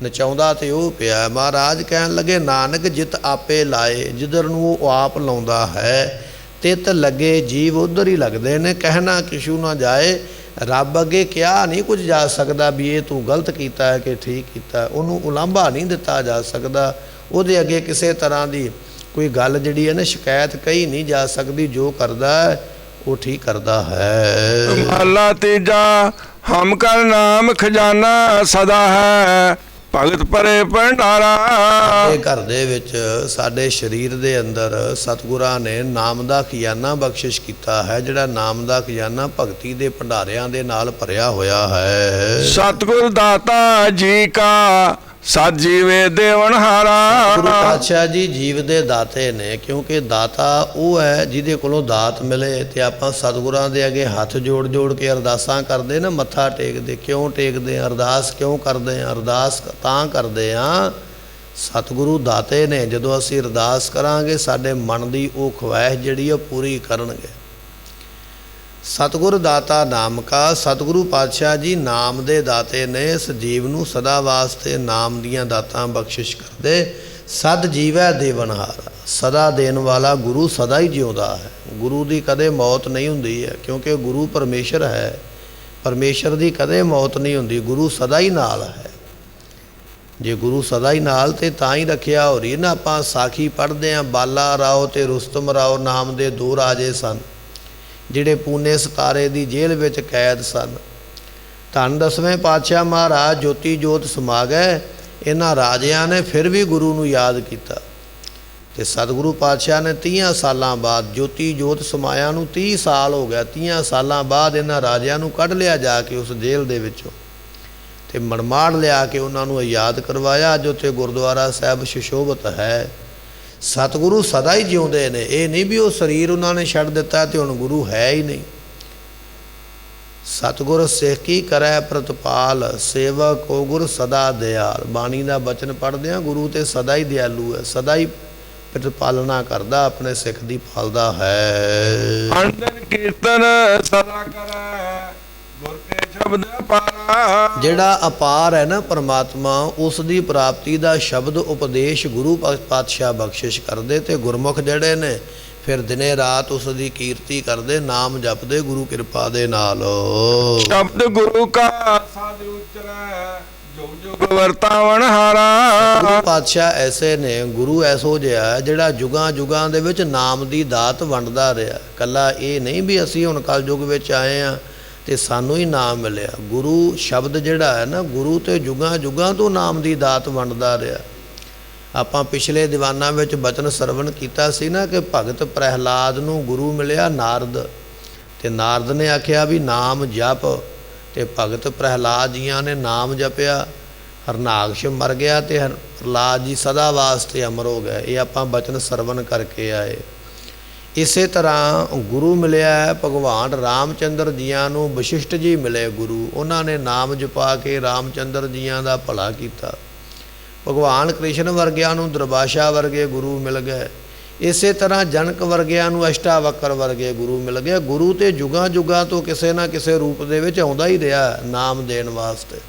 ਨਚਾਉਂਦਾ ਤੇ ਉਹ ਪਿਆ। ਮਹਾਰਾਜ ਕਹਿਣ ਲੱਗੇ, ਨਾਨਕ ਜਿਤ ਆਪੇ ਲਾਏ, ਜਿੱਧਰ ਨੂੰ ਉਹ ਆਪ ਲਾਉਂਦਾ ਹੈ ਤਿਤ ਲੱਗੇ ਜੀਵ ਉਧਰ ਹੀ ਲੱਗਦੇ ਨੇ। ਕਹਿਣਾ ਕਿਛੂ ਨਾ ਜਾਏ, ਰੱਬ ਅੱਗੇ ਕਿਹਾ ਨਹੀਂ ਕੁਝ ਜਾ ਸਕਦਾ ਵੀ ਇਹ ਤੂੰ ਗਲਤ ਕੀਤਾ ਹੈ ਕਿ ਠੀਕ ਕੀਤਾ। ਉਹਨੂੰ ਉਲਾਂਭਾ ਨਹੀਂ ਦਿੱਤਾ ਜਾ ਸਕਦਾ, ਉਹਦੇ ਅੱਗੇ ਕਿਸੇ ਤਰ੍ਹਾਂ ਦੀ ਕੋਈ ਗੱਲ ਜਿਹੜੀ ਹੈ ਨਾ ਸ਼ਿਕਾਇਤ ਕਹੀ ਨਹੀਂ ਜਾ ਸਕਦੀ। ਜੋ ਕਰਦਾ ਹੈ ਉਹ ਠੀਕ ਕਰਦਾ ਹੈ। ਮਹਲਾ ਤੀਜਾ, ਹਮ ਕਰ ਨਾਮ ਖਜ਼ਾਨਾ ਸਦਾ ਹੈ, ਭਗਤ ਪਰੇ ਭੰਡਾਰਾ। ਸਾਡੇ ਘਰ ਦੇ ਵਿੱਚ, ਸਾਡੇ ਸਰੀਰ ਦੇ ਅੰਦਰ ਸਤਿਗੁਰਾਂ ਨੇ ਨਾਮ ਦਾ ਖਜ਼ਾਨਾ ਬਖਸ਼ਿਸ਼ ਕੀਤਾ ਹੈ, ਜਿਹੜਾ ਨਾਮ ਦਾ ਖਜ਼ਾਨਾ ਭਗਤੀ ਦੇ ਭੰਡਾਰਿਆਂ ਦੇ ਨਾਲ ਭਰਿਆ ਹੋਇਆ ਹੈ। ਸਤਿਗੁਰ ਦਾਤਾ ਜੀ ਕਾ ਸਤ ਜੀਵੇ ਦੇਵਨਹਾਰਾ। ਗੁਰੂ ਪਾਤਸ਼ਾਹ ਜੀ ਜੀਵ ਦੇ ਦਾਤੇ ਨੇ, ਕਿਉਂਕਿ ਦਾਤਾ ਉਹ ਹੈ ਜਿਹਦੇ ਕੋਲੋਂ ਦਾਤ ਮਿਲੇ। ਤੇ ਆਪਾਂ ਸਤਿਗੁਰਾਂ ਦੇ ਅੱਗੇ ਹੱਥ ਜੋੜ ਜੋੜ ਕੇ ਅਰਦਾਸਾਂ ਕਰਦੇ ਨਾ, ਮੱਥਾ ਟੇਕਦੇ। ਕਿਉਂ ਟੇਕਦੇ ਹਾਂ? ਅਰਦਾਸ ਕਿਉਂ ਕਰਦੇ ਹਾਂ? ਅਰਦਾਸ ਤਾਂ ਕਰਦੇ ਹਾਂ, ਸਤਿਗੁਰੂ ਦਾਤੇ ਨੇ। ਜਦੋਂ ਅਸੀਂ ਅਰਦਾਸ ਕਰਾਂਗੇ ਸਾਡੇ ਮਨ ਦੀ ਉਹ ਖਵਾਇਸ਼ ਜਿਹੜੀ ਉਹ ਪੂਰੀ ਕਰਨਗੇ। ਸਤਿਗੁਰ ਦਾਤਾ ਨਾਮ ਕਾ, ਸਤਿਗੁਰੂ ਪਾਤਸ਼ਾਹ ਜੀ ਨਾਮ ਦੇ ਦਾਤੇ ਨੇ। ਇਸ ਜੀਵ ਨੂੰ ਸਦਾ ਵਾਸਤੇ ਨਾਮ ਦੀਆਂ ਦਾਤਾਂ ਬਖਸ਼ਿਸ਼ ਕਰਦੇ। ਸਦ ਜੀਵੈ ਦੇਵਨਹਾਰਾ, ਸਦਾ ਦੇਣ ਵਾਲਾ ਗੁਰੂ ਸਦਾ ਹੀ ਜਿਉਂਦਾ ਹੈ। ਗੁਰੂ ਦੀ ਕਦੇ ਮੌਤ ਨਹੀਂ ਹੁੰਦੀ ਹੈ, ਕਿਉਂਕਿ ਗੁਰੂ ਪਰਮੇਸ਼ਰ ਹੈ। ਪਰਮੇਸ਼ਰ ਦੀ ਕਦੇ ਮੌਤ ਨਹੀਂ ਹੁੰਦੀ, ਗੁਰੂ ਸਦਾ ਹੀ ਨਾਲ ਹੈ। ਜੇ ਗੁਰੂ ਸਦਾ ਹੀ ਨਾਲ ਤੇ ਤਾਂ ਹੀ ਰੱਖਿਆ ਹੋ ਰਹੀ ਨਾ। ਆਪਾਂ ਸਾਖੀ ਪੜ੍ਹਦੇ ਹਾਂ, ਬਾਲਾ ਰਾਓ ਤੇ ਰੁਸਤਮ ਰਾਓ ਨਾਮ ਦੇ ਦੋ ਰਾਜੇ ਸਨ, ਜਿਹੜੇ ਪੂਨੇ ਸਤਾਰੇ ਦੀ ਜੇਲ੍ਹ ਵਿੱਚ ਕੈਦ ਸਨ। ਧੰਨ ਦਸਵੇਂ ਪਾਤਸ਼ਾਹ ਮਹਾਰਾਜ ਜੋਤੀ ਜੋਤ ਸਮਾ ਗਏ। ਇਹਨਾਂ ਰਾਜਿਆਂ ਨੇ ਫਿਰ ਵੀ ਗੁਰੂ ਨੂੰ ਯਾਦ ਕੀਤਾ, ਤੇ ਸਤਿਗੁਰੂ ਪਾਤਸ਼ਾਹ ਨੇ 30 ਸਾਲਾਂ ਬਾਅਦ, ਜੋਤੀ ਜੋਤ ਸਮਾਇਆ ਨੂੰ 30 ਸਾਲ ਹੋ ਗਿਆ, 30 ਸਾਲਾਂ ਬਾਅਦ ਇਹਨਾਂ ਰਾਜਿਆਂ ਨੂੰ ਕੱਢ ਲਿਆ ਜਾ ਕੇ ਉਸ ਜੇਲ੍ਹ ਦੇ ਵਿੱਚੋਂ, ਤੇ ਮਨਮਾੜ ਲਿਆ ਕੇ ਉਹਨਾਂ ਨੂੰ ਯਾਦ ਕਰਵਾਇਆ। ਅੱਜ ਉੱਥੇ ਗੁਰਦੁਆਰਾ ਸਾਹਿਬ ਸੁਸ਼ੋਭਿਤ ਹੈ। ਸਤਿਗੁਰੂ ਸਦਾ ਹੀ ਜਿਉਂਦੇ ਨੇ। ਇਹ ਨਹੀਂ ਵੀ ਉਹ ਸਰੀਰ ਉਹਨਾਂ ਨੇ ਛੱਡ ਦਿੱਤਾ ਤੇ ਹੁਣ ਗੁਰੂ ਹੈ ਹੀ ਨਹੀਂ। ਸਤਿਗੁਰ ਸਿੱਖ ਕੀ ਕਰੈ ਪ੍ਰਤਪਾਲ, ਸੇਵਕ ਕੋ ਗੁਰ ਸਦਾ ਦਿਆਲ। ਬਾਣੀ ਦਾ ਬਚਨ ਪੜ੍ਹਦੇ ਹਾਂ, ਗੁਰੂ ਤੇ ਸਦਾ ਹੀ ਦਿਆਲੂ ਹੈ, ਸਦਾ ਹੀ ਪ੍ਰਤਪਾਲਨਾ ਕਰਦਾ, ਆਪਣੇ ਸਿੱਖ ਦੀ ਪਾਲਦਾ ਹੈ। ਅੰਦਰ ਕੀਰਤਨ ਸਦਾ ਕਰੈ, ਗੁਰ ਕੇ ਸ਼ਬਦ ਅਪਾਰਾ। ਜਿਹੜਾ ਅਪਾਰ ਹੈ ਨਾ ਪਰਮਾਤਮਾ, ਉਸ ਦੀ ਪ੍ਰਾਪਤੀ ਦਾ ਸ਼ਬਦ ਉਪਦੇਸ਼ ਗੁਰੂ ਪਾਤਸ਼ਾਹ ਬਖਸ਼ਿਸ਼ ਕਰਦੇ। ਤੇ ਗੁਰਮੁਖ ਜਿਹੜੇ ਨੇ ਫਿਰ ਦਿਨੇ ਰਾਤ ਉਸ ਦੀ ਕੀਰਤੀ ਕਰਦੇ, ਨਾਮ ਜਪਦੇ ਗੁਰੂ ਕਿਰਪਾ ਦੇ ਨਾਲ। ਸ਼ਬਦ ਗੁਰੂ ਕਾ ਸਾਧੂ ਉਚਰੈ, ਜੁਗ ਜੁਗ ਵਰਤਾਵਨ ਹਾਰਾ। ਗੁਰੂ ਪਾਤਸ਼ਾਹ ਐਸੇ ਨੇ, ਗੁਰੂ ਐਸੋ ਜਿਹਾ ਜਿਹੜਾ ਜੁਗਾਂ ਜੁਗਾਂ ਦੇ ਵਿੱਚ ਨਾਮ ਦੀ ਦਾਤ ਵੰਡਦਾ ਰਿਹਾ। ਕੱਲਾ ਇਹ ਨਹੀਂ ਵੀ ਅਸੀਂ ਹੁਣ ਕਲਯੁਗ ਵਿੱਚ ਆਏ ਹਾਂ ਤੇ ਸਾਨੂੰ ਹੀ ਨਾਮ ਮਿਲਿਆ। ਗੁਰੂ ਸ਼ਬਦ ਜਿਹੜਾ ਹੈ ਨਾ, ਗੁਰੂ ਤੇ ਜੁਗਾਂ ਜੁਗਾਂ ਤੋਂ ਨਾਮ ਦੀ ਦਾਤ ਵੰਡਦਾ ਰਿਹਾ। ਆਪਾਂ ਪਿਛਲੇ ਦੀਵਾਨਾਂ ਵਿੱਚ ਬਚਨ ਸਰਵਣ ਕੀਤਾ ਸੀ ਨਾ ਕਿ ਭਗਤ ਪ੍ਰਹਿਲਾਦ ਨੂੰ ਗੁਰੂ ਮਿਲਿਆ ਨਾਰਦ, ਤੇ ਨਾਰਦ ਨੇ ਆਖਿਆ ਵੀ ਨਾਮ ਜਪ, ਤੇ ਭਗਤ ਪ੍ਰਹਿਲਾਦ ਜੀਆਂ ਨੇ ਨਾਮ ਜਪਿਆ। ਹਰਨਾਕਸ਼ ਮਰ ਗਿਆ ਤੇ ਪ੍ਰਹਿਲਾਦ ਜੀ ਸਦਾ ਵਾਸਤੇ ਅਮਰ ਹੋ ਗਏ। ਇਹ ਆਪਾਂ ਬਚਨ ਸਰਵਣ ਕਰਕੇ ਆਏ। ਇਸੇ ਤਰ੍ਹਾਂ ਗੁਰੂ ਮਿਲਿਆ ਹੈ ਭਗਵਾਨ ਰਾਮਚੰਦਰ ਜੀਆਂ ਨੂੰ। ਵਸ਼ਿਸ਼ਟ ਜੀ ਮਿਲੇ ਗੁਰੂ, ਉਹਨਾਂ ਨੇ ਨਾਮ ਜਪਾ ਕੇ ਰਾਮਚੰਦਰ ਜੀਆਂ ਦਾ ਭਲਾ ਕੀਤਾ। ਭਗਵਾਨ ਕ੍ਰਿਸ਼ਨ ਵਰਗਿਆਂ ਨੂੰ ਦੁਰਵਾਸ਼ਾ ਵਰਗੇ ਗੁਰੂ ਮਿਲ ਗਏ। ਇਸੇ ਤਰ੍ਹਾਂ ਜਨਕ ਵਰਗਿਆਂ ਨੂੰ ਅਸ਼ਟਾਵਕਰ ਵਰਗੇ ਗੁਰੂ ਮਿਲ ਗਏ। ਗੁਰੂ ਤੇ ਜੁਗਾਂ ਜੁਗਾਂ ਤੋਂ ਕਿਸੇ ਨਾ ਕਿਸੇ ਰੂਪ ਦੇ ਵਿੱਚ ਆਉਂਦਾ ਹੀ ਰਿਹਾ ਨਾਮ ਦੇਣ ਵਾਸਤੇ,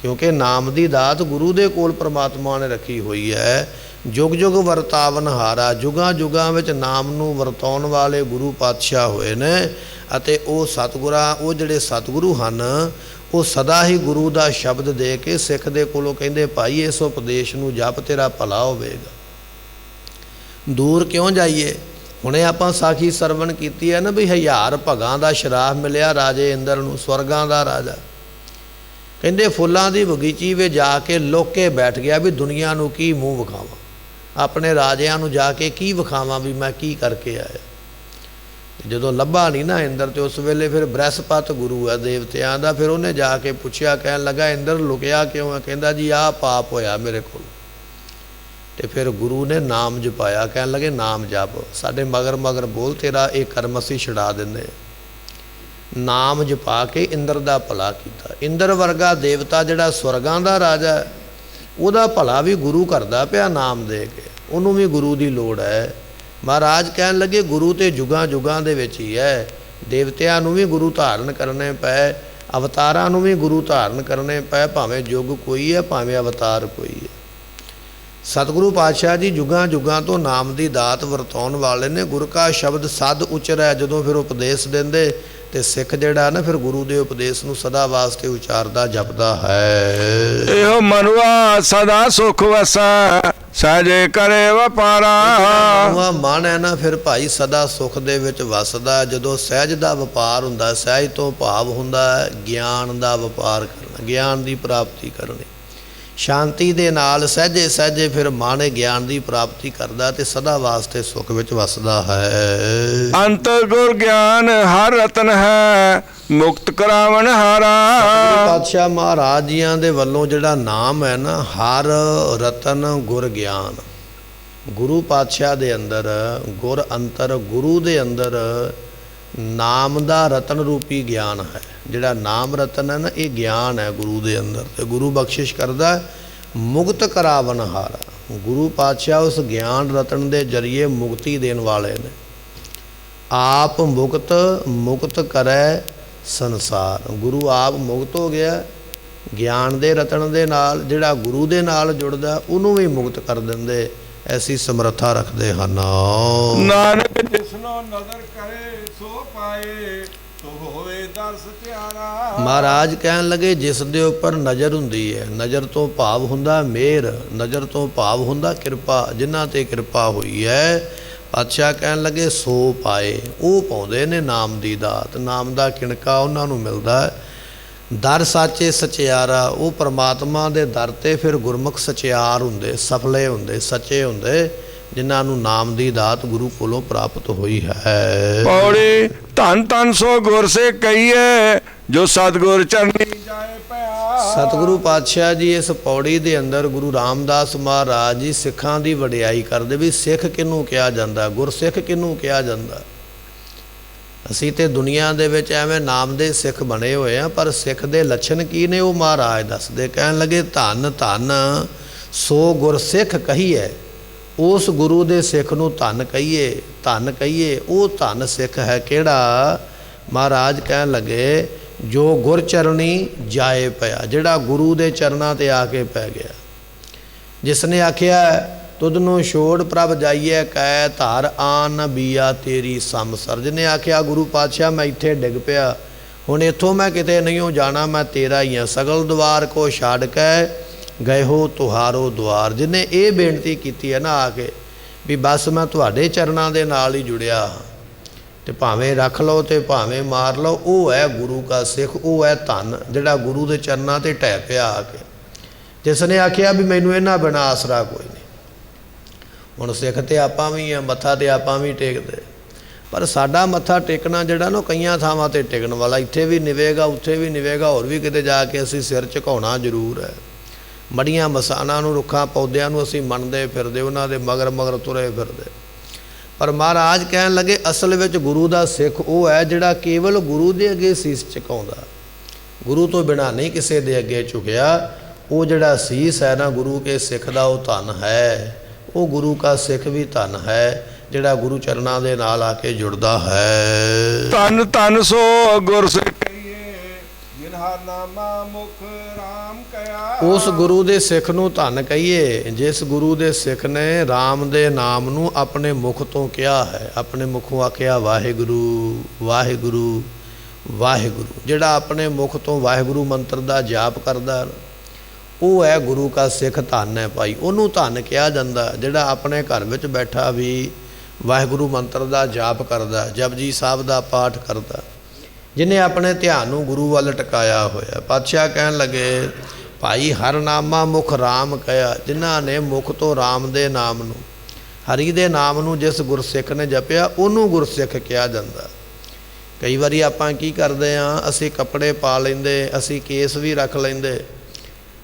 ਕਿਉਂਕਿ ਨਾਮ ਦੀ ਦਾਤ ਗੁਰੂ ਦੇ ਕੋਲ ਪ੍ਰਮਾਤਮਾ ਨੇ ਰੱਖੀ ਹੋਈ ਹੈ। ਜੁਗ ਜੁਗ ਵਰਤਾਵਨਹਾਰਾ, ਜੁਗਾਂ ਜੁਗਾਂ ਵਿੱਚ ਨਾਮ ਨੂੰ ਵਰਤਾਉਣ ਵਾਲੇ ਗੁਰੂ ਪਾਤਸ਼ਾਹ ਹੋਏ ਨੇ। ਅਤੇ ਉਹ ਸਤਿਗੁਰਾਂ, ਉਹ ਜਿਹੜੇ ਸਤਿਗੁਰੂ ਹਨ, ਉਹ ਸਦਾ ਹੀ ਗੁਰੂ ਦਾ ਸ਼ਬਦ ਦੇ ਕੇ ਸਿੱਖ ਦੇ ਕੋਲੋਂ ਕਹਿੰਦੇ ਭਾਈ ਇਸ ਉਪਦੇਸ਼ ਨੂੰ ਜਪ ਤੇਰਾ ਭਲਾ ਹੋਵੇਗਾ। ਦੂਰ ਕਿਉਂ ਜਾਈਏ? ਹੁਣੇ ਆਪਾਂ ਸਾਖੀ ਸਰਵਣ ਕੀਤੀ ਹੈ ਨਾ ਵੀ 1000 ਭਗਾਂ ਦਾ ਸ਼ਰਾਫ ਮਿਲਿਆ ਰਾਜੇ ਇੰਦਰ ਨੂੰ, ਸਵਰਗਾਂ ਦਾ ਰਾਜਾ। ਕਹਿੰਦੇ ਫੁੱਲਾਂ ਦੀ ਬਗੀਚੀ ਵਿੱਚ ਜਾ ਕੇ ਲੁੱਕ ਕੇ ਬੈਠ ਗਿਆ ਵੀ ਦੁਨੀਆ ਨੂੰ ਕੀ ਮੂੰਹ ਵਿਖਾਵਾਂ, ਆਪਣੇ ਰਾਜਿਆਂ ਨੂੰ ਜਾ ਕੇ ਕੀ ਵਿਖਾਵਾਂ ਵੀ ਮੈਂ ਕੀ ਕਰਕੇ ਆਇਆ। ਜਦੋਂ ਲੱਭਾ ਨਹੀਂ ਨਾ ਇੰਦਰ, ਤੇ ਉਸ ਵੇਲੇ ਫਿਰ ਬ੍ਰਹਸਪਤ ਗੁਰੂ ਹੈ ਦੇਵਤਿਆਂ ਦਾ, ਫਿਰ ਉਹਨੇ ਜਾ ਕੇ ਪੁੱਛਿਆ, ਕਹਿਣ ਲੱਗਾ ਇੰਦਰ ਲੁਕਿਆ ਕਿਉਂ ਹੈ? ਕਹਿੰਦਾ ਜੀ ਆਹ ਪਾਪ ਹੋਇਆ ਮੇਰੇ ਕੋਲ। ਤੇ ਫਿਰ ਗੁਰੂ ਨੇ ਨਾਮ ਜਪਾਇਆ, ਕਹਿਣ ਲੱਗੇ ਨਾਮ ਜਪ, ਸਾਡੇ ਮਗਰ ਮਗਰ ਬੋਲ, ਤੇਰਾ ਇਹ ਕਰਮ ਅਸੀਂ ਛੁਡਾ ਦਿੰਦੇ। ਨਾਮ ਜਪਾ ਕੇ ਇੰਦਰ ਦਾ ਭਲਾ ਕੀਤਾ। ਇੰਦਰ ਵਰਗਾ ਦੇਵਤਾ ਜਿਹੜਾ ਸਵਰਗਾਂ ਦਾ ਰਾਜਾ, ਉਹਦਾ ਭਲਾ ਵੀ ਗੁਰੂ ਕਰਦਾ ਪਿਆ ਨਾਮ ਦੇ ਕੇ, ਉਹਨੂੰ ਵੀ ਗੁਰੂ ਦੀ ਲੋੜ ਹੈ। ਮਹਾਰਾਜ ਕਹਿਣ ਲੱਗੇ ਗੁਰੂ ਤੇ ਜੁਗਾਂ ਜੁਗਾਂ ਦੇ ਵਿੱਚ ਹੀ ਹੈ। ਦੇਵਤਿਆਂ ਨੂੰ ਵੀ ਗੁਰੂ ਧਾਰਨ ਕਰਨੇ ਪਏ, ਅਵਤਾਰਾਂ ਨੂੰ ਵੀ ਗੁਰੂ ਧਾਰਨ ਕਰਨੇ ਪਏ, ਭਾਵੇਂ ਯੁੱਗ ਕੋਈ ਹੈ ਭਾਵੇਂ ਅਵਤਾਰ ਕੋਈ ਹੈ। ਸਤਿਗੁਰੂ ਪਾਤਸ਼ਾਹ ਜੀ ਜੁਗਾਂ ਜੁਗਾਂ ਤੋਂ ਨਾਮ ਦੀ ਦਾਤ ਵਰਤਾਉਣ ਵਾਲੇ ਨੇ। ਗੁਰ ਕਾ ਸ਼ਬਦ ਸਦ ਉਚਰੈ, ਜਦੋਂ ਫਿਰ ਉਪਦੇਸ਼ ਦਿੰਦੇ ਤੇ ਸਿੱਖ ਜਿਹੜਾ ਨਾ ਫਿਰ ਗੁਰੂ ਦੇ ਉਪਦੇਸ਼ ਨੂੰ ਸਦਾ ਵਾਸਤੇ ਉਚਾਰਦਾ ਜਪਦਾ ਹੈ। ਇਹੋ ਮਨੁਆ ਸਦਾ ਸੁਖ ਵਸੈ, ਸਹਿਜੇ ਕਰੇ ਵਪਾਰਾ। ਮਨੁਆ ਮਨ ਹੈ ਨਾ ਫਿਰ ਭਾਈ ਸਦਾ ਸੁਖ ਦੇ ਵਿੱਚ ਵਸਦਾ। ਜਦੋਂ ਸਹਿਜ ਦਾ ਵਪਾਰ ਹੁੰਦਾ, ਸਹਿਜ ਤੋਂ ਭਾਵ ਹੁੰਦਾ ਗਿਆਨ ਦਾ ਵਪਾਰ ਕਰਨਾ, ਗਿਆਨ ਦੀ ਪ੍ਰਾਪਤੀ ਕਰਨੀ। ਸ਼ਾਂਤੀ ਦੇ ਨਾਲ ਸਹਿਜੇ ਸਹਿਜੇ ਫਿਰ ਮਨ ਗਿਆਨ ਦੀ ਪ੍ਰਾਪਤੀ ਕਰਦਾ ਤੇ ਸਦਾ ਵਾਸਤੇ ਸੁਖ ਵਿੱਚ ਵਸਦਾ ਹੈ। ਅੰਤ ਗੁਰ ਗਿਆਨ ਹਰ ਰਤਨ ਹੈ, ਮੁਕਤ ਕਰਾਵਨ ਹਾਰਾ। ਪਾਤਸ਼ਾਹ ਮਹਾਰਾਜ ਜੀਆਂ ਦੇ ਵੱਲੋਂ ਜਿਹੜਾ ਨਾਮ ਹੈ ਨਾ, ਹਰ ਰਤਨ ਗੁਰ ਗਿਆਨ। ਗੁਰੂ ਪਾਤਸ਼ਾਹ ਦੇ ਅੰਦਰ ਗੁਰ ਅੰਤਰ, ਗੁਰੂ ਦੇ ਅੰਦਰ ਨਾਮ ਦਾ ਰਤਨ ਰੂਪੀ ਗਿਆਨ ਹੈ। ਜਿਹੜਾ ਨਾਮ ਰਤਨ ਹੈ ਨਾ, ਇਹ ਗਿਆਨ ਹੈ ਗੁਰੂ ਦੇ ਅੰਦਰ, ਤੇ ਗੁਰੂ ਬਖਸ਼ਿਸ਼ ਕਰਦਾ ਮੁਕਤ ਕਰਾਵਨ ਹਾਰਾ। ਗੁਰੂ ਪਾਤਸ਼ਾਹ ਉਸ ਗਿਆਨ ਰਤਨ ਦੇ ਜਰੀਏ ਮੁਕਤੀ ਦੇਣ ਵਾਲੇ ਨੇ। ਆਪ ਮੁਕਤ ਕਰੈ ਸੰਸਾਰ। ਗੁਰੂ ਆਪ ਮੁਕਤ ਹੋ ਗਿਆ ਗਿਆਨ ਦੇ ਰਤਨ ਦੇ ਨਾਲ। ਜਿਹੜਾ ਗੁਰੂ ਦੇ ਨਾਲ ਜੁੜਦਾ ਉਹਨੂੰ ਵੀ ਮੁਕਤ ਕਰ ਦਿੰਦੇ। ਐਸੀ ਸਮਰੱਥਾ ਰੱਖਦੇ ਹਨ। ਨਾਨਕ ਜਿਸਨੋ ਨਦਰ ਕਰੇ ਸੋ ਪਾਏ, ਸੋ ਹੋਵੇ ਦਰ ਸਚਿਆਰਾ। ਮਹਾਰਾਜ ਕਹਿਣ ਲੱਗੇ ਜਿਸ ਦੇ ਉੱਪਰ ਨਜ਼ਰ ਹੁੰਦੀ ਹੈ, ਨਜ਼ਰ ਤੋਂ ਭਾਵ ਹੁੰਦਾ ਮਿਹਰ, ਨਜ਼ਰ ਤੋਂ ਭਾਵ ਹੁੰਦਾ ਕਿਰਪਾ, ਜਿਨ੍ਹਾਂ ਤੇ ਕਿਰਪਾ ਹੋਈ ਹੈ। ਪਾਤਸ਼ਾਹ ਕਹਿਣ ਲੱਗੇ ਸੋ ਪਾਏ, ਉਹ ਪਾਉਂਦੇ ਨੇ ਨਾਮ ਦੀ ਦਾਤ, ਨਾਮ ਦਾ ਕਿਣਕਾ ਉਹਨਾਂ ਨੂੰ ਮਿਲਦਾ। ਦਰ ਸਾਚੇ ਸਚਿਆਰਾ, ਉਹ ਪਰਮਾਤਮਾ ਦੇ ਦਰ ਤੇ ਫਿਰ ਗੁਰਮੁਖ ਸਚਿਆਰ ਹੁੰਦੇ, ਸਫਲੇ ਹੁੰਦੇ, ਸੱਚੇ ਹੁੰਦੇ, ਜਿਨ੍ਹਾਂ ਨੂੰ ਨਾਮ ਦੀ ਦਾਤ ਗੁਰੂ ਕੋਲੋਂ ਪ੍ਰਾਪਤ ਹੋਈ ਹੈ। ਪੌੜੀ ਧੰਨ ਧੰਨ ਸੋ ਗੁਰ ਸੇ ਕਹੀਏ, ਜੋ ਸਤਿਗੁਰ ਚਰਨੀ ਜਾਏ ਪਿਆ। ਸਤਿਗੁਰੂ ਪਾਤਸ਼ਾਹ ਜੀ ਇਸ ਪੌੜੀ ਦੇ ਅੰਦਰ ਗੁਰੂ ਰਾਮਦਾਸ ਮਹਾਰਾਜ ਜੀ ਸਿੱਖਾਂ ਦੀ ਵਡਿਆਈ ਕਰਦੇ ਵੀ ਸਿੱਖ ਕਿਹਨੂੰ ਕਿਹਾ ਜਾਂਦਾ, ਗੁਰਸਿੱਖ ਕਿਹਨੂੰ ਕਿਹਾ ਜਾਂਦਾ। ਅਸੀਂ ਤੇ ਦੁਨੀਆ ਦੇ ਵਿੱਚ ਐਵੇਂ ਨਾਮ ਦੇ ਸਿੱਖ ਬਣੇ ਹੋਏ ਆ, ਪਰ ਸਿੱਖ ਦੇ ਲੱਛਣ ਕੀ ਨੇ ਉਹ ਮਹਾਰਾਜ ਦੱਸਦੇ। ਕਹਿਣ ਲੱਗੇ ਧੰਨ ਧੰਨ ਸੋ ਗੁਰਸਿੱਖ ਕਹੀਏ, ਉਸ ਗੁਰੂ ਦੇ ਸਿੱਖ ਨੂੰ ਧੰਨ ਕਹੀਏ, ਧੰਨ ਕਹੀਏ। ਉਹ ਧੰਨ ਸਿੱਖ ਹੈ ਕਿਹੜਾ? ਮਹਾਰਾਜ ਕਹਿਣ ਲੱਗੇ ਜੋ ਗੁਰ ਚਰਣੀ ਜਾਏ ਪਿਆ, ਜਿਹੜਾ ਗੁਰੂ ਦੇ ਚਰਨਾਂ ਤੇ ਆ ਕੇ ਪੈ ਗਿਆ। ਜਿਸ ਨੇ ਆਖਿਆ ਤੁਧ ਨੂੰ ਛੋੜ ਪ੍ਰਭ ਜਾਈਏ, ਕੈ ਧਾਰ ਆਨ ਬੀਆ ਤੇਰੀ ਸੰਸਰ। ਜਿਹਨੇ ਆਖਿਆ ਗੁਰੂ ਪਾਤਸ਼ਾਹ ਮੈਂ ਇੱਥੇ ਡਿੱਗ ਪਿਆ, ਹੁਣ ਇੱਥੋਂ ਮੈਂ ਕਿਤੇ ਨਹੀਂ ਜਾਣਾ, ਮੈਂ ਤੇਰਾ ਹੀ ਹਾਂ। ਸਗਲ ਦੁਆਰ ਕੋ ਛੱਡ ਕੇ ਗਏ ਹੋ ਤੁਹਾਰੋ ਦੁਆਰ। ਜਿਹਨੇ ਇਹ ਬੇਨਤੀ ਕੀਤੀ ਹੈ ਨਾ ਆ ਕੇ ਵੀ ਬਸ ਮੈਂ ਤੁਹਾਡੇ ਚਰਨਾਂ ਦੇ ਨਾਲ ਹੀ ਜੁੜਿਆ, ਤੇ ਭਾਵੇਂ ਰੱਖ ਲਓ ਤੇ ਭਾਵੇਂ ਮਾਰ ਲਓ, ਉਹ ਹੈ ਗੁਰੂ ਕਾ ਸਿੱਖ, ਉਹ ਹੈ ਧੰਨ ਜਿਹੜਾ ਗੁਰੂ ਦੇ ਚਰਨਾਂ ਤੇ ਢਹਿ ਪਿਆ ਆ ਕੇ। ਜਿਸ ਨੇ ਆਖਿਆ ਵੀ ਮੈਨੂੰ ਇਹਨਾਂ ਬਿਨਾਂ ਆਸਰਾ ਕੋਈ ਨਹੀਂ। ਹੁਣ ਸਿੱਖ ਤੇ ਆਪਾਂ ਵੀ ਆ, ਮੱਥਾ ਤੇ ਆਪਾਂ ਵੀ ਟੇਕਦੇ, ਪਰ ਸਾਡਾ ਮੱਥਾ ਟੇਕਣਾ ਜਿਹੜਾ ਨਾ ਕਈਆਂ ਥਾਵਾਂ ਤੇ ਟਿਕਣ ਵਾਲਾ, ਇੱਥੇ ਵੀ ਨਿਵੇਗਾ ਉੱਥੇ ਵੀ ਨਿਵੇਗਾ, ਹੋਰ ਵੀ ਕਿਤੇ ਜਾ ਕੇ ਅਸੀਂ ਸਿਰ ਝੁਕਾਉਣਾ ਜ਼ਰੂਰ ਹੈ। ਮੜੀਆਂ ਮਸਾਨਾਂ ਨੂੰ, ਰੁੱਖਾਂ ਪੌਦਿਆਂ ਨੂੰ ਅਸੀਂ ਮੰਨਦੇ ਫਿਰਦੇ, ਉਹਨਾਂ ਦੇ ਮਗਰ ਮਗਰ ਤੁਰੇ ਫਿਰਦੇ। ਪਰ ਮਹਾਰਾਜ ਕਹਿਣ ਲੱਗੇ ਅਸਲ ਵਿੱਚ ਗੁਰੂ ਦਾ ਸਿੱਖ ਉਹ ਹੈ ਜਿਹੜਾ ਕੇਵਲ ਗੁਰੂ ਦੇ ਅੱਗੇ ਸੀਸ ਝੁਕਾਉਂਦਾ, ਗੁਰੂ ਤੋਂ ਬਿਨਾਂ ਨਹੀਂ ਕਿਸੇ ਦੇ ਅੱਗੇ ਝੁਕਿਆ। ਉਹ ਜਿਹੜਾ ਸੀਸ ਹੈ ਨਾ ਗੁਰੂ ਕੇ ਸਿੱਖ ਦਾ, ਉਹ ਧਨ ਹੈ। ਉਹ ਗੁਰੂ ਕਾ ਸਿੱਖ ਵੀ ਧਨ ਹੈ ਜਿਹੜਾ ਗੁਰੂ ਚਰਨਾਂ ਦੇ ਨਾਲ ਆ ਕੇ ਜੁੜਦਾ ਹੈ। ਧੰਨ ਧੰਨ ਸੋ ਗੁਰ ਸਿੱਖ ਕਹੀਏ, ਜਿਨ ਹਰ ਨਾਮਾ ਮੁਖ ਰਾਮ ਕਹਿਆ। ਉਸ ਗੁਰੂ ਦੇ ਸਿੱਖ ਨੂੰ ਧੰਨ ਕਹੀਏ ਜਿਸ ਗੁਰੂ ਦੇ ਸਿੱਖ ਨੇ ਰਾਮ ਦੇ ਨਾਮ ਨੂੰ ਆਪਣੇ ਮੁਖ ਤੋਂ ਕਿਹਾ ਹੈ। ਆਪਣੇ ਮੁਖੋਂ ਆਖਿਆ ਵਾਹਿਗੁਰੂ ਵਾਹਿਗੁਰੂ ਵਾਹਿਗੁਰੂ। ਜਿਹੜਾ ਆਪਣੇ ਮੁਖ ਤੋਂ ਵਾਹਿਗੁਰੂ ਮੰਤਰ ਦਾ ਜਾਪ ਕਰਦਾ ਉਹ ਹੈ ਗੁਰੂ ਕਾ ਸਿੱਖ। ਧੰਨ ਹੈ ਭਾਈ, ਉਹਨੂੰ ਧੰਨ ਕਿਹਾ ਜਾਂਦਾ ਜਿਹੜਾ ਆਪਣੇ ਘਰ ਵਿੱਚ ਬੈਠਾ ਵੀ ਵਾਹਿਗੁਰੂ ਮੰਤਰ ਦਾ ਜਾਪ ਕਰਦਾ, ਜਪਜੀ ਸਾਹਿਬ ਦਾ ਪਾਠ ਕਰਦਾ, ਜਿਹਨੇ ਆਪਣੇ ਧਿਆਨ ਨੂੰ ਗੁਰੂ ਵੱਲ ਟਿਕਾਇਆ ਹੋਇਆ। ਪਾਤਸ਼ਾਹ ਕਹਿਣ ਲੱਗੇ ਭਾਈ ਹਰ ਨਾਮਾ ਮੁਖ ਰਾਮ ਕਹਿਆ। ਜਿਨ੍ਹਾਂ ਨੇ ਮੁਖ ਤੋਂ ਰਾਮ ਦੇ ਨਾਮ ਨੂੰ, ਹਰੀ ਦੇ ਨਾਮ ਨੂੰ ਜਿਸ ਗੁਰਸਿੱਖ ਨੇ ਜਪਿਆ ਉਹਨੂੰ ਗੁਰਸਿੱਖ ਕਿਹਾ ਜਾਂਦਾ। ਕਈ ਵਾਰੀ ਆਪਾਂ ਕੀ ਕਰਦੇ ਹਾਂ, ਅਸੀਂ ਕੱਪੜੇ ਪਾ ਲੈਂਦੇ, ਅਸੀਂ ਕੇਸ ਵੀ ਰੱਖ ਲੈਂਦੇ,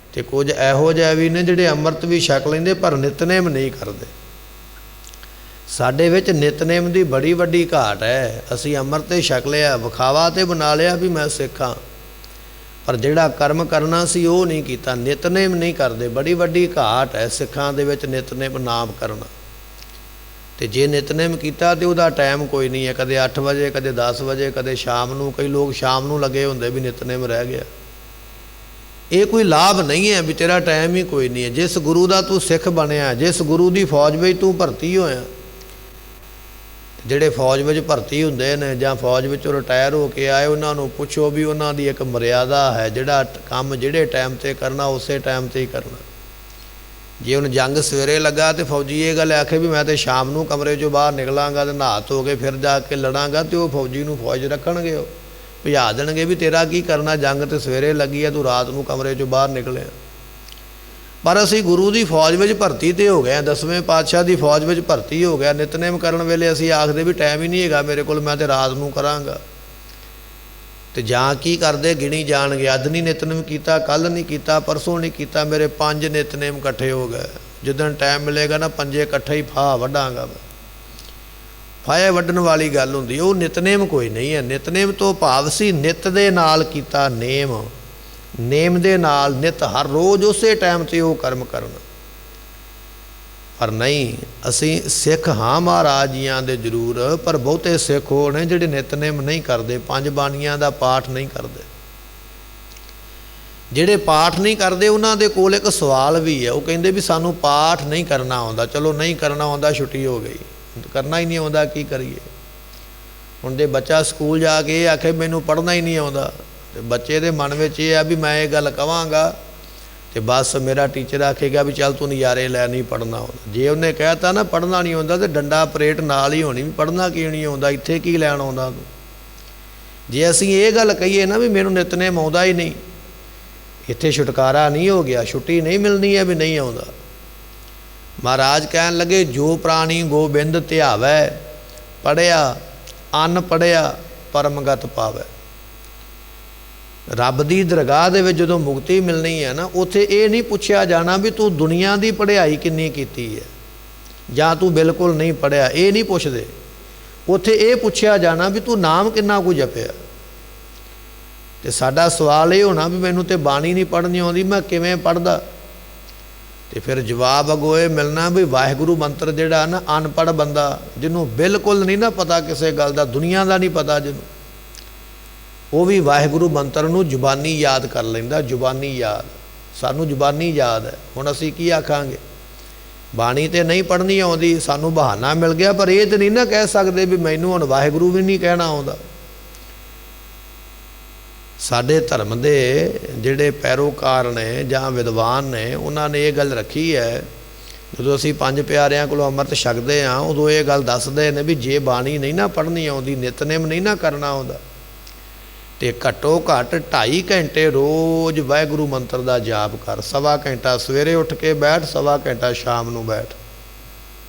ਅਤੇ ਕੁਝ ਇਹੋ ਜਿਹੇ ਵੀ ਨੇ ਜਿਹੜੇ ਅੰਮ੍ਰਿਤ ਵੀ ਛਕ ਲੈਂਦੇ ਪਰ ਨਿਤਨੇਮ ਨਹੀਂ ਕਰਦੇ। ਸਾਡੇ ਵਿੱਚ ਨਿਤਨੇਮ ਦੀ ਬੜੀ ਵੱਡੀ ਘਾਟ ਹੈ। ਅਸੀਂ ਅੰਮ੍ਰਿਤ ਤੇ ਛਕ ਲਿਆ, ਵਿਖਾਵਾ ਤੇ ਬਣਾ ਲਿਆ ਵੀ ਮੈਂ ਸਿੱਖ ਹਾਂ, ਪਰ ਜਿਹੜਾ ਕਰਮ ਕਰਨਾ ਸੀ ਉਹ ਨਹੀਂ ਕੀਤਾ, ਨਿਤਨੇਮ ਨਹੀਂ ਕਰਦੇ। ਬੜੀ ਵੱਡੀ ਘਾਟ ਹੈ ਸਿੱਖਾਂ ਦੇ ਵਿੱਚ ਨਿਤਨੇਮ ਨਾਮ ਕਰਨਾ। ਅਤੇ ਜੇ ਨਿਤਨੇਮ ਕੀਤਾ ਤਾਂ ਉਹਦਾ ਟਾਈਮ ਕੋਈ ਨਹੀਂ ਹੈ, ਕਦੇ 8 ਵਜੇ, ਕਦੇ 10 ਵਜੇ, ਕਦੇ ਸ਼ਾਮ ਨੂੰ। ਕਈ ਲੋਕ ਸ਼ਾਮ ਨੂੰ ਲੱਗੇ ਹੁੰਦੇ ਵੀ ਨਿਤਨੇਮ ਰਹਿ ਗਿਆ। ਇਹ ਕੋਈ ਲਾਭ ਨਹੀਂ ਹੈ ਵੀ ਤੇਰਾ ਟਾਈਮ ਹੀ ਕੋਈ ਨਹੀਂ ਹੈ। ਜਿਸ ਗੁਰੂ ਦਾ ਤੂੰ ਸਿੱਖ ਬਣਿਆ, ਜਿਸ ਗੁਰੂ ਦੀ ਫੌਜ ਵਿੱਚ ਤੂੰ ਭਰਤੀ ਹੋਇਆ, ਜਿਹੜੇ ਫੌਜ ਵਿੱਚ ਭਰਤੀ ਹੁੰਦੇ ਨੇ ਜਾਂ ਫੌਜ ਵਿੱਚੋਂ ਰਿਟਾਇਰ ਹੋ ਕੇ ਆਏ, ਉਹਨਾਂ ਨੂੰ ਪੁੱਛੋ ਵੀ ਉਹਨਾਂ ਦੀ ਇੱਕ ਮਰਿਆਦਾ ਹੈ। ਜਿਹੜਾ ਕੰਮ ਜਿਹੜੇ ਟਾਈਮ 'ਤੇ ਕਰਨਾ ਉਸੇ ਟਾਈਮ 'ਤੇ ਹੀ ਕਰਨਾ। ਜੇ ਹੁਣ ਜੰਗ ਸਵੇਰੇ ਲੱਗਾ ਤੇ ਫੌਜੀ ਇਹ ਗੱਲ ਆਖੇ ਵੀ ਮੈਂ ਤਾਂ ਸ਼ਾਮ ਨੂੰ ਕਮਰੇ 'ਚੋਂ ਬਾਹਰ ਨਿਕਲਾਂਗਾ ਤੇ ਨਹਾ ਧੋ ਕੇ ਫਿਰ ਜਾ ਕੇ ਲੜਾਂਗਾ, ਤੇ ਉਹ ਫੌਜੀ ਨੂੰ ਫੌਜ ਰੱਖਣਗੇ, ਉਹ ਭਜਾ ਦੇਣਗੇ ਵੀ ਤੇਰਾ ਕੀ ਕਰਨਾ, ਜੰਗ ਤੇ ਸਵੇਰੇ ਲੱਗੀ ਆ, ਤੂੰ ਰਾਤ ਨੂੰ ਕਮਰੇ 'ਚੋਂ ਬਾਹਰ ਨਿਕਲਿਆ। ਪਰ ਅਸੀਂ ਗੁਰੂ ਦੀ ਫੌਜ ਵਿੱਚ ਭਰਤੀ ਤੇ ਹੋ ਗਏ, 10ਵੇਂ ਪਾਤਸ਼ਾਹ ਦੀ ਫੌਜ ਵਿੱਚ ਭਰਤੀ ਹੋ ਗਿਆ। ਨਿਤਨੇਮ ਕਰਨ ਵੇਲੇ ਅਸੀਂ ਆਖਦੇ ਵੀ ਟਾਈਮ ਹੀ ਨਹੀਂ ਹੈਗਾ ਮੇਰੇ ਕੋਲ, ਮੈਂ ਤਾਂ ਰਾਤ ਨੂੰ ਕਰਾਂਗਾ। ਤੇ ਜਾਂ ਕੀ ਕਰਦੇ, ਗਿਣੀ ਜਾਣਗੇ, ਅੱਜ ਨਹੀਂ ਨਿਤਨੇਮ ਕੀਤਾ, ਕੱਲ੍ਹ ਨਹੀਂ ਕੀਤਾ, ਪਰਸੋਂ ਨਹੀਂ ਕੀਤਾ, ਮੇਰੇ 5 ਨਿਤਨੇਮ ਇਕੱਠੇ ਹੋ ਗਏ। ਜਿੱਦਣ ਟਾਈਮ ਮਿਲੇਗਾ ਨਾ 5 ਇਕੱਠੇ ਹੀ ਫਾਹ ਵੱਢਾਂਗਾ। ਫਾਹੇ ਵੱਢਣ ਵਾਲੀ ਗੱਲ ਹੁੰਦੀ, ਉਹ ਨਿਤਨੇਮ ਕੋਈ ਨਹੀਂ ਹੈ। ਨਿਤਨੇਮ ਤੋਂ ਭਾਵ ਸੀ ਨਿੱਤ ਦੇ ਨਾਲ ਕੀਤਾ ਨੇਮ, ਨੇਮ ਦੇ ਨਾਲ ਨਿੱਤ ਹਰ ਰੋਜ਼ ਉਸੇ ਟਾਈਮ 'ਤੇ ਉਹ ਕਰਮ ਕਰਨਾ। ਪਰ ਨਹੀਂ, ਅਸੀਂ ਸਿੱਖ ਹਾਂ ਮਹਾਰਾਜ ਜੀਆਂ ਦੇ ਜ਼ਰੂਰ, ਪਰ ਬਹੁਤੇ ਸਿੱਖ ਉਹ ਨੇ ਜਿਹੜੇ ਨਿਤਨੇਮ ਨਹੀਂ ਕਰਦੇ, 5 ਬਾਣੀਆਂ ਦਾ ਪਾਠ ਨਹੀਂ ਕਰਦੇ। ਜਿਹੜੇ ਪਾਠ ਨਹੀਂ ਕਰਦੇ ਉਹਨਾਂ ਦੇ ਕੋਲ ਇੱਕ ਸਵਾਲ ਵੀ ਹੈ। ਉਹ ਕਹਿੰਦੇ ਵੀ ਸਾਨੂੰ ਪਾਠ ਨਹੀਂ ਕਰਨਾ ਆਉਂਦਾ। ਚਲੋ ਨਹੀਂ ਕਰਨਾ ਆਉਂਦਾ, ਛੁੱਟੀ ਹੋ ਗਈ, ਕਰਨਾ ਹੀ ਨਹੀਂ ਆਉਂਦਾ, ਕੀ ਕਰੀਏ। ਹੁਣ ਜੇ ਬੱਚਾ ਸਕੂਲ ਜਾ ਕੇ ਇਹ ਆਖੇ ਮੈਨੂੰ ਪੜ੍ਹਨਾ ਹੀ ਨਹੀਂ ਆਉਂਦਾ, ਤੇ ਬੱਚੇ ਦੇ ਮਨ ਵਿੱਚ ਇਹ ਆ ਵੀ ਮੈਂ ਇਹ ਗੱਲ ਕਹਾਂਗਾ ਤੇ ਬਸ ਮੇਰਾ ਟੀਚਰ ਆਖੇਗਾ ਵੀ ਚੱਲ ਤੂੰ ਨਜ਼ਾਰੇ ਲੈ, ਨਹੀਂ ਪੜ੍ਹਨਾ ਆਉਂਦਾ। ਜੇ ਉਹਨੇ ਕਹਿਤਾ ਨਾ ਪੜ੍ਹਨਾ ਨਹੀਂ ਆਉਂਦਾ ਤੇ ਡੰਡਾ ਪਰੇਡ ਨਾਲ ਹੀ ਹੋਣੀ ਵੀ ਪੜ੍ਹਨਾ ਕਿਉਂ ਨਹੀਂ ਆਉਂਦਾ, ਇੱਥੇ ਕੀ ਲੈਣ ਆਉਂਦਾ ਤੂੰ। ਜੇ ਅਸੀਂ ਇਹ ਗੱਲ ਕਹੀਏ ਨਾ ਵੀ ਮੈਨੂੰ ਨਿਤਨੇਮ ਆਉਂਦਾ ਹੀ ਨਹੀਂ, ਇੱਥੇ ਛੁਟਕਾਰਾ ਨਹੀਂ ਹੋ ਗਿਆ, ਛੁੱਟੀ ਨਹੀਂ ਮਿਲਣੀ ਹੈ ਵੀ ਨਹੀਂ ਆਉਂਦਾ। ਮਹਾਰਾਜ ਕਹਿਣ ਲੱਗੇ ਜੋ ਪ੍ਰਾਣੀ ਗੋਬਿੰਦ ਧਿਆਵੈ, ਪੜ੍ਹਿਆ ਅਨ ਪੜ੍ਹਿਆ ਪਰਮਗਤ ਪਾਵੈ। ਰੱਬ ਦੀ ਦਰਗਾਹ ਦੇ ਵਿੱਚ ਜਦੋਂ ਮੁਕਤੀ ਮਿਲਣੀ ਹੈ ਨਾ, ਉੱਥੇ ਇਹ ਨਹੀਂ ਪੁੱਛਿਆ ਜਾਣਾ ਵੀ ਤੂੰ ਦੁਨੀਆ ਦੀ ਪੜ੍ਹਾਈ ਕਿੰਨੀ ਕੀਤੀ ਹੈ ਜਾਂ ਤੂੰ ਬਿਲਕੁਲ ਨਹੀਂ ਪੜ੍ਹਿਆ, ਇਹ ਨਹੀਂ ਪੁੱਛਦੇ। ਉੱਥੇ ਇਹ ਪੁੱਛਿਆ ਜਾਣਾ ਵੀ ਤੂੰ ਨਾਮ ਕਿੰਨਾ ਕੁ ਜਪਿਆ। ਤੇ ਸਾਡਾ ਸਵਾਲ ਇਹ ਹੋਣਾ ਵੀ ਮੈਨੂੰ ਤੇ ਬਾਣੀ ਨਹੀਂ ਪੜ੍ਹਨੀ ਆਉਂਦੀ, ਮੈਂ ਕਿਵੇਂ ਪੜ੍ਹਦਾ। ਤੇ ਫਿਰ ਜਵਾਬ ਅੱਗੋਂ ਇਹ ਮਿਲਣਾ ਵੀ ਵਾਹਿਗੁਰੂ ਮੰਤਰ ਜਿਹੜਾ ਨਾ, ਅਨਪੜ੍ਹ ਬੰਦਾ ਜਿਹਨੂੰ ਬਿਲਕੁਲ ਨਹੀਂ ਨਾ ਪਤਾ ਕਿਸੇ ਗੱਲ ਦਾ, ਦੁਨੀਆ ਦਾ ਨਹੀਂ ਪਤਾ ਜਿਹਨੂੰ, ਉਹ ਵੀ ਵਾਹਿਗੁਰੂ ਮੰਤਰ ਨੂੰ ਜ਼ੁਬਾਨੀ ਯਾਦ ਕਰ ਲੈਂਦਾ। ਜ਼ੁਬਾਨੀ ਯਾਦ, ਸਾਨੂੰ ਜ਼ੁਬਾਨੀ ਯਾਦ ਹੈ। ਹੁਣ ਅਸੀਂ ਕੀ ਆਖਾਂਗੇ, ਬਾਣੀ ਤੇ ਨਹੀਂ ਪੜ੍ਹਨੀ ਆਉਂਦੀ, ਸਾਨੂੰ ਬਹਾਨਾ ਮਿਲ ਗਿਆ, ਪਰ ਇਹ ਤਾਂ ਨਹੀਂ ਨਾ ਕਹਿ ਸਕਦੇ ਵੀ ਮੈਨੂੰ ਹੁਣ ਵਾਹਿਗੁਰੂ ਵੀ ਨਹੀਂ ਕਹਿਣਾ ਆਉਂਦਾ। ਸਾਡੇ ਧਰਮ ਦੇ ਜਿਹੜੇ ਪੈਰੋਕਾਰ ਨੇ ਜਾਂ ਵਿਦਵਾਨ ਨੇ, ਉਹਨਾਂ ਨੇ ਇਹ ਗੱਲ ਰੱਖੀ ਹੈ, ਜਦੋਂ ਅਸੀਂ 5 ਪਿਆਰਿਆਂ ਕੋਲੋਂ ਅੰਮ੍ਰਿਤ ਛਕਦੇ ਹਾਂ ਉਦੋਂ ਇਹ ਗੱਲ ਦੱਸਦੇ ਨੇ ਵੀ ਜੇ ਬਾਣੀ ਨਹੀਂ ਨਾ ਪੜ੍ਹਨੀ ਆਉਂਦੀ, ਨਿਤਨੇਮ ਨਹੀਂ ਨਾ ਕਰਨਾ ਆਉਂਦਾ, ਤੇ ਘੱਟੋ ਘੱਟ 2.5 ਘੰਟੇ ਰੋਜ਼ ਵਾਹਿਗੁਰੂ ਮੰਤਰ ਦਾ ਜਾਪ ਕਰ। 1.25 ਘੰਟਾ ਸਵੇਰੇ ਉੱਠ ਕੇ ਬੈਠ, 1.25 ਘੰਟਾ ਸ਼ਾਮ ਨੂੰ ਬੈਠ।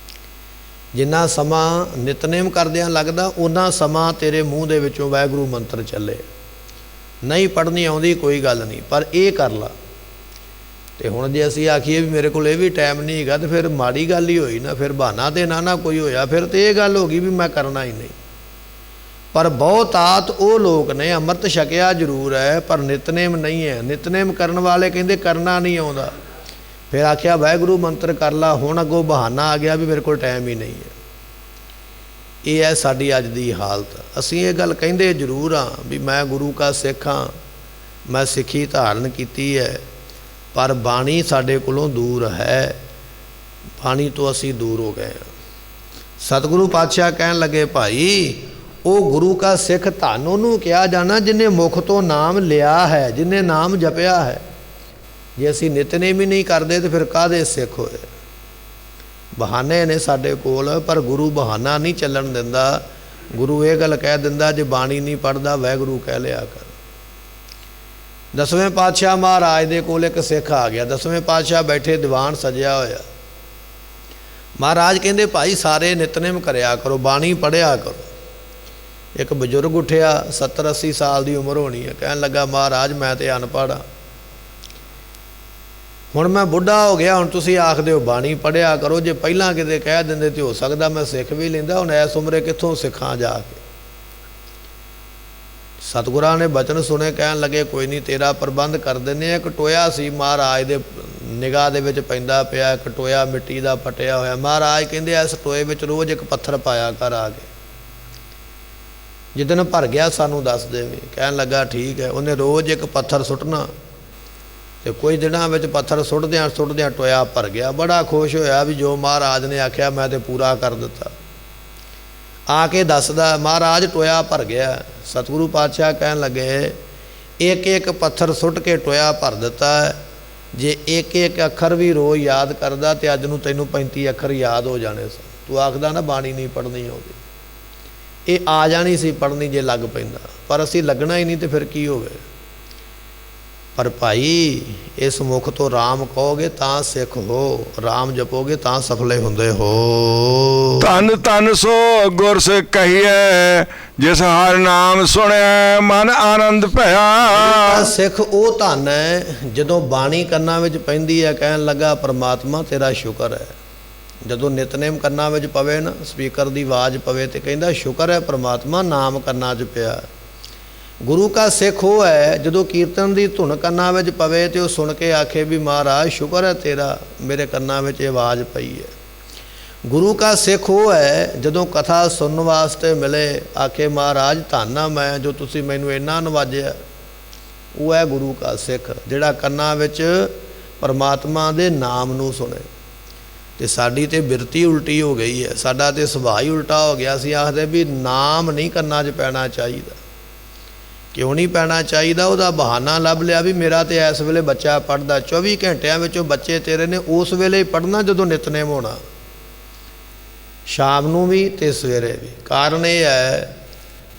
ਜਿੰਨਾ ਸਮਾਂ ਨਿਤਨੇਮ ਕਰਦਿਆਂ ਲੱਗਦਾ ਓਨਾ ਸਮਾਂ ਤੇਰੇ ਮੂੰਹ ਦੇ ਵਿੱਚੋਂ ਵਾਹਿਗੁਰੂ ਮੰਤਰ ਚੱਲੇ। ਨਹੀਂ ਪੜ੍ਹਨੀ ਆਉਂਦੀ ਕੋਈ ਗੱਲ ਨਹੀਂ, ਪਰ ਇਹ ਕਰ ਲਾ। ਤੇ ਹੁਣ ਜੇ ਅਸੀਂ ਆਖੀਏ ਵੀ ਮੇਰੇ ਕੋਲ ਇਹ ਵੀ ਟਾਈਮ ਨਹੀਂ ਹੈਗਾ, ਤੇ ਫਿਰ ਮਾੜੀ ਗੱਲ ਹੀ ਹੋਈ ਨਾ, ਫਿਰ ਬਹਾਨਾ ਤੇ ਨਾ ਕੋਈ ਹੋਇਆ, ਫਿਰ ਤੇ ਇਹ ਗੱਲ ਹੋ ਗਈ ਵੀ ਮੈਂ ਕਰਨਾ ਹੀ ਨਹੀਂ। ਪਰ ਬਹੁਤਾਤ ਉਹ ਲੋਕ ਨੇ ਅੰਮ੍ਰਿਤ ਛਕਿਆ ਜ਼ਰੂਰ ਹੈ ਪਰ ਨਿਤਨੇਮ ਨਹੀਂ ਹੈ। ਨਿਤਨੇਮ ਕਰਨ ਵਾਲੇ ਕਹਿੰਦੇ ਕਰਨਾ ਨਹੀਂ ਆਉਂਦਾ। ਫਿਰ ਆਖਿਆ ਵਾਹਿਗੁਰੂ ਮੰਤਰ ਕਰ ਲਾ, ਹੁਣ ਅੱਗੋਂ ਬਹਾਨਾ ਆ ਗਿਆ ਵੀ ਮੇਰੇ ਕੋਲ ਟਾਈਮ ਹੀ ਨਹੀਂ ਹੈ। ਇਹ ਹੈ ਸਾਡੀ ਅੱਜ ਦੀ ਹਾਲਤ। ਅਸੀਂ ਇਹ ਗੱਲ ਕਹਿੰਦੇ ਜ਼ਰੂਰ ਹਾਂ ਵੀ ਮੈਂ ਗੁਰੂ ਕਾ ਸਿੱਖ ਹਾਂ, ਮੈਂ ਸਿੱਖੀ ਧਾਰਨ ਕੀਤੀ ਹੈ, ਪਰ ਬਾਣੀ ਸਾਡੇ ਕੋਲੋਂ ਦੂਰ ਹੈ। ਬਾਣੀ ਤੋਂ ਅਸੀਂ ਦੂਰ ਹੋ ਗਏ ਹਾਂ। ਸਤਿਗੁਰੂ ਪਾਤਸ਼ਾਹ ਕਹਿਣ ਲੱਗੇ ਭਾਈ ਉਹ ਗੁਰੂ ਕਾ ਸਿੱਖ ਧੰਨ ਉਹਨੂੰ ਕਿਹਾ ਜਾਣਾ ਜਿਹਨੇ ਮੁਖ ਤੋਂ ਨਾਮ ਲਿਆ ਹੈ, ਜਿਹਨੇ ਨਾਮ ਜਪਿਆ ਹੈ। ਜੇ ਅਸੀਂ ਨਿਤਨੇਮ ਹੀ ਨਹੀਂ ਕਰਦੇ ਤਾਂ ਫਿਰ ਕਾਹਦੇ ਸਿੱਖ ਹੋਏ? ਬਹਾਨੇ ਨੇ ਸਾਡੇ ਕੋਲ, ਪਰ ਗੁਰੂ ਬਹਾਨਾ ਨਹੀਂ ਚੱਲਣ ਦਿੰਦਾ। ਗੁਰੂ ਇਹ ਗੱਲ ਕਹਿ ਦਿੰਦਾ ਜੇ ਬਾਣੀ ਨਹੀਂ ਪੜ੍ਹਦਾ ਵਾਹਿਗੁਰੂ ਕਹਿ ਲਿਆ ਕਰ। 10ਵੇਂ ਪਾਤਸ਼ਾਹ ਮਹਾਰਾਜ ਦੇ ਕੋਲ ਇੱਕ ਸਿੱਖ ਆ ਗਿਆ। 10ਵੇਂ ਪਾਤਸ਼ਾਹ ਬੈਠੇ, ਦੀਵਾਨ ਸਜਿਆ ਹੋਇਆ। ਮਹਾਰਾਜ ਕਹਿੰਦੇ ਭਾਈ ਸਾਰੇ ਨਿਤਨੇਮ ਕਰਿਆ ਕਰੋ, ਬਾਣੀ ਪੜ੍ਹਿਆ ਕਰੋ। ਇੱਕ ਬਜ਼ੁਰਗ ਉੱਠਿਆ, 70-80 ਸਾਲ ਦੀ ਉਮਰ ਹੋਣੀ ਹੈ, ਕਹਿਣ ਲੱਗਾ ਮਹਾਰਾਜ ਮੈਂ ਤੇ ਅਨਪੜ੍ਹ ਹਾਂ, ਹੁਣ ਮੈਂ ਬੁੱਢਾ ਹੋ ਗਿਆ, ਹੁਣ ਤੁਸੀਂ ਆਖਦੇ ਹੋ ਬਾਣੀ ਪੜ੍ਹਿਆ ਕਰੋ। ਜੇ ਪਹਿਲਾਂ ਕਿਤੇ ਕਹਿ ਦਿੰਦੇ ਤਾਂ ਹੋ ਸਕਦਾ ਮੈਂ ਸਿੱਖ ਵੀ ਲੈਂਦਾ। ਹੁਣ ਇਸ ਉਮਰੇ ਕਿੱਥੋਂ ਸਿੱਖਾਂ ਜਾ ਕੇ? ਸਤਿਗੁਰਾਂ ਨੇ ਬਚਨ ਸੁਣੇ, ਕਹਿਣ ਲੱਗੇ ਕੋਈ ਨਹੀਂ ਤੇਰਾ ਪ੍ਰਬੰਧ ਕਰ ਦਿੰਦੇ। ਇੱਕ ਟੋਇਆ ਸੀ ਮਹਾਰਾਜ ਦੇ ਨਿਗਾਹ ਦੇ ਵਿੱਚ ਪੈਂਦਾ ਪਿਆ, ਇੱਕ ਟੋਇਆ ਮਿੱਟੀ ਦਾ ਪਟਿਆ ਹੋਇਆ। ਮਹਾਰਾਜ ਕਹਿੰਦੇ ਇਸ ਟੋਏ ਵਿੱਚ ਰੋਜ਼ ਇੱਕ ਪੱਥਰ ਪਾਇਆ ਕਰ ਆ ਕੇ, ਜਿੱਦਣ ਭਰ ਗਿਆ ਸਾਨੂੰ ਦੱਸ ਦੇਵੇਂ। ਕਹਿਣ ਲੱਗਾ ਠੀਕ ਹੈ। ਉਹਨੇ ਰੋਜ਼ ਇੱਕ ਪੱਥਰ ਸੁੱਟਣਾ ਤੇ ਕੁਝ ਦਿਨਾਂ ਵਿੱਚ ਪੱਥਰ ਸੁੱਟਦਿਆਂ ਟੋਇਆ ਭਰ ਗਿਆ। ਬੜਾ ਖੁਸ਼ ਹੋਇਆ ਵੀ ਜੋ ਮਹਾਰਾਜ ਨੇ ਆਖਿਆ ਮੈਂ ਤੇ ਪੂਰਾ ਕਰ ਦਿੱਤਾ। ਆ ਕੇ ਦੱਸਦਾ ਮਹਾਰਾਜ ਟੋਇਆ ਭਰ ਗਿਆ। ਸਤਿਗੁਰੂ ਪਾਤਸ਼ਾਹ ਕਹਿਣ ਲੱਗੇ ਇੱਕ ਇੱਕ ਪੱਥਰ ਸੁੱਟ ਕੇ ਟੋਇਆ ਭਰ ਦਿੱਤਾ ਹੈ। ਜੇ ਇੱਕ ਇੱਕ ਅੱਖਰ ਵੀ ਰੋਜ਼ ਯਾਦ ਕਰਦਾ ਤੇ ਅੱਜ ਨੂੰ ਤੈਨੂੰ 35 ਅੱਖਰ ਯਾਦ ਹੋ ਜਾਣੇ ਸਨ। ਤੂੰ ਆਖਦਾ ਨਾ ਬਾਣੀ ਨਹੀਂ ਪੜ੍ਹਨੀ ਆਉਂਦੀ, ਇਹ ਆ ਜਾਣੀ ਸੀ ਪੜ੍ਹਨੀ ਜੇ ਲੱਗ ਪੈਂਦਾ, ਪਰ ਅਸੀਂ ਲੱਗਣਾ ਹੀ ਨਹੀਂ ਤੇ ਫਿਰ ਕੀ ਹੋਵੇ? ਪਰ ਭਾਈ ਇਸ ਮੁਖ ਤੋਂ ਰਾਮ ਕਹੋਗੇ ਤਾਂ ਸਿੱਖ ਹੋ, ਰਾਮ ਜਪੋਗੇ ਤਾਂ ਸਫਲੇ ਹੁੰਦੇ ਹੋ। ਧੰਨ ਧੰਨ ਸੋ ਗੁਰ ਸਿੱਖ ਕਹੀਏ, ਜਿਸ ਹਰ ਨਾਮ ਸੁਣਿਆ ਮਨ ਆਨੰਦ ਭਇਆ। ਸਿੱਖ ਉਹ ਧੰਨ ਹੈ ਜਦੋਂ ਬਾਣੀ ਕੰਨਾਂ ਵਿੱਚ ਪੈਂਦੀ ਹੈ, ਕਹਿਣ ਲੱਗਾ ਪਰਮਾਤਮਾ ਤੇਰਾ ਸ਼ੁਕਰ ਹੈ। ਜਦੋਂ ਨਿਤਨੇਮ ਕੰਨਾਂ ਵਿੱਚ ਪਵੇ ਨਾ, ਸਪੀਕਰ ਦੀ ਆਵਾਜ਼ ਪਵੇ ਤੇ ਕਹਿੰਦਾ ਸ਼ੁਕਰ ਹੈ ਪਰਮਾਤਮਾ ਨਾਮ ਕੰਨਾਂ 'ਚ ਪਿਆ। ਗੁਰੂ ਕਾ ਸਿੱਖ ਉਹ ਹੈ ਜਦੋਂ ਕੀਰਤਨ ਦੀ ਧੁਨ ਕੰਨਾਂ ਵਿੱਚ ਪਵੇ ਤੇ ਉਹ ਸੁਣ ਕੇ ਆਖੇ ਵੀ ਮਹਾਰਾਜ ਸ਼ੁਕਰ ਹੈ ਤੇਰਾ, ਮੇਰੇ ਕੰਨਾਂ ਵਿੱਚ ਆਵਾਜ਼ ਪਈ ਹੈ। ਗੁਰੂ ਕਾ ਸਿੱਖ ਉਹ ਹੈ ਜਦੋਂ ਕਥਾ ਸੁਣਨ ਵਾਸਤੇ ਮਿਲੇ, ਆਖੇ ਮਹਾਰਾਜ ਧੰਨ ਆ ਮੈਂ ਜੋ ਤੁਸੀਂ ਮੈਨੂੰ ਇੰਨਾ ਨਵਾਜਿਆ। ਉਹ ਹੈ ਗੁਰੂ ਕਾ ਸਿੱਖ ਜਿਹੜਾ ਕੰਨਾਂ ਵਿੱਚ ਪਰਮਾਤਮਾ ਦੇ ਨਾਮ ਨੂੰ ਸੁਣੇ। ਤੇ ਸਾਡੀ ਤੇ ਬਿਰਤੀ ਉਲਟੀ ਹੋ ਗਈ ਹੈ, ਸਾਡਾ ਤੇ ਸੁਭਾਅ ਹੀ ਉਲਟਾ ਹੋ ਗਿਆ। ਅਸੀਂ ਆਖਦੇ ਵੀ ਨਾਮ ਨਹੀਂ ਕੰਨਾਂ 'ਚ ਪੈਣਾ ਚਾਹੀਦਾ। ਕਿਉਂ ਨਹੀਂ ਪੈਣਾ ਚਾਹੀਦਾ? ਉਹਦਾ ਬਹਾਨਾ ਲੱਭ ਲਿਆ ਵੀ ਮੇਰਾ ਤੇ ਇਸ ਵੇਲੇ ਬੱਚਾ ਪੜ੍ਹਦਾ। 24 ਘੰਟਿਆਂ ਵਿੱਚੋਂ ਬੱਚੇ ਤੇਰੇ ਨੇ ਉਸ ਵੇਲੇ ਹੀ ਪੜ੍ਹਨਾ ਜਦੋਂ ਨਿਤਨੇਮ ਹੋਣਾ, ਸ਼ਾਮ ਨੂੰ ਵੀ ਤੇ ਸਵੇਰੇ ਵੀ। ਕਾਰਨ ਇਹ ਹੈ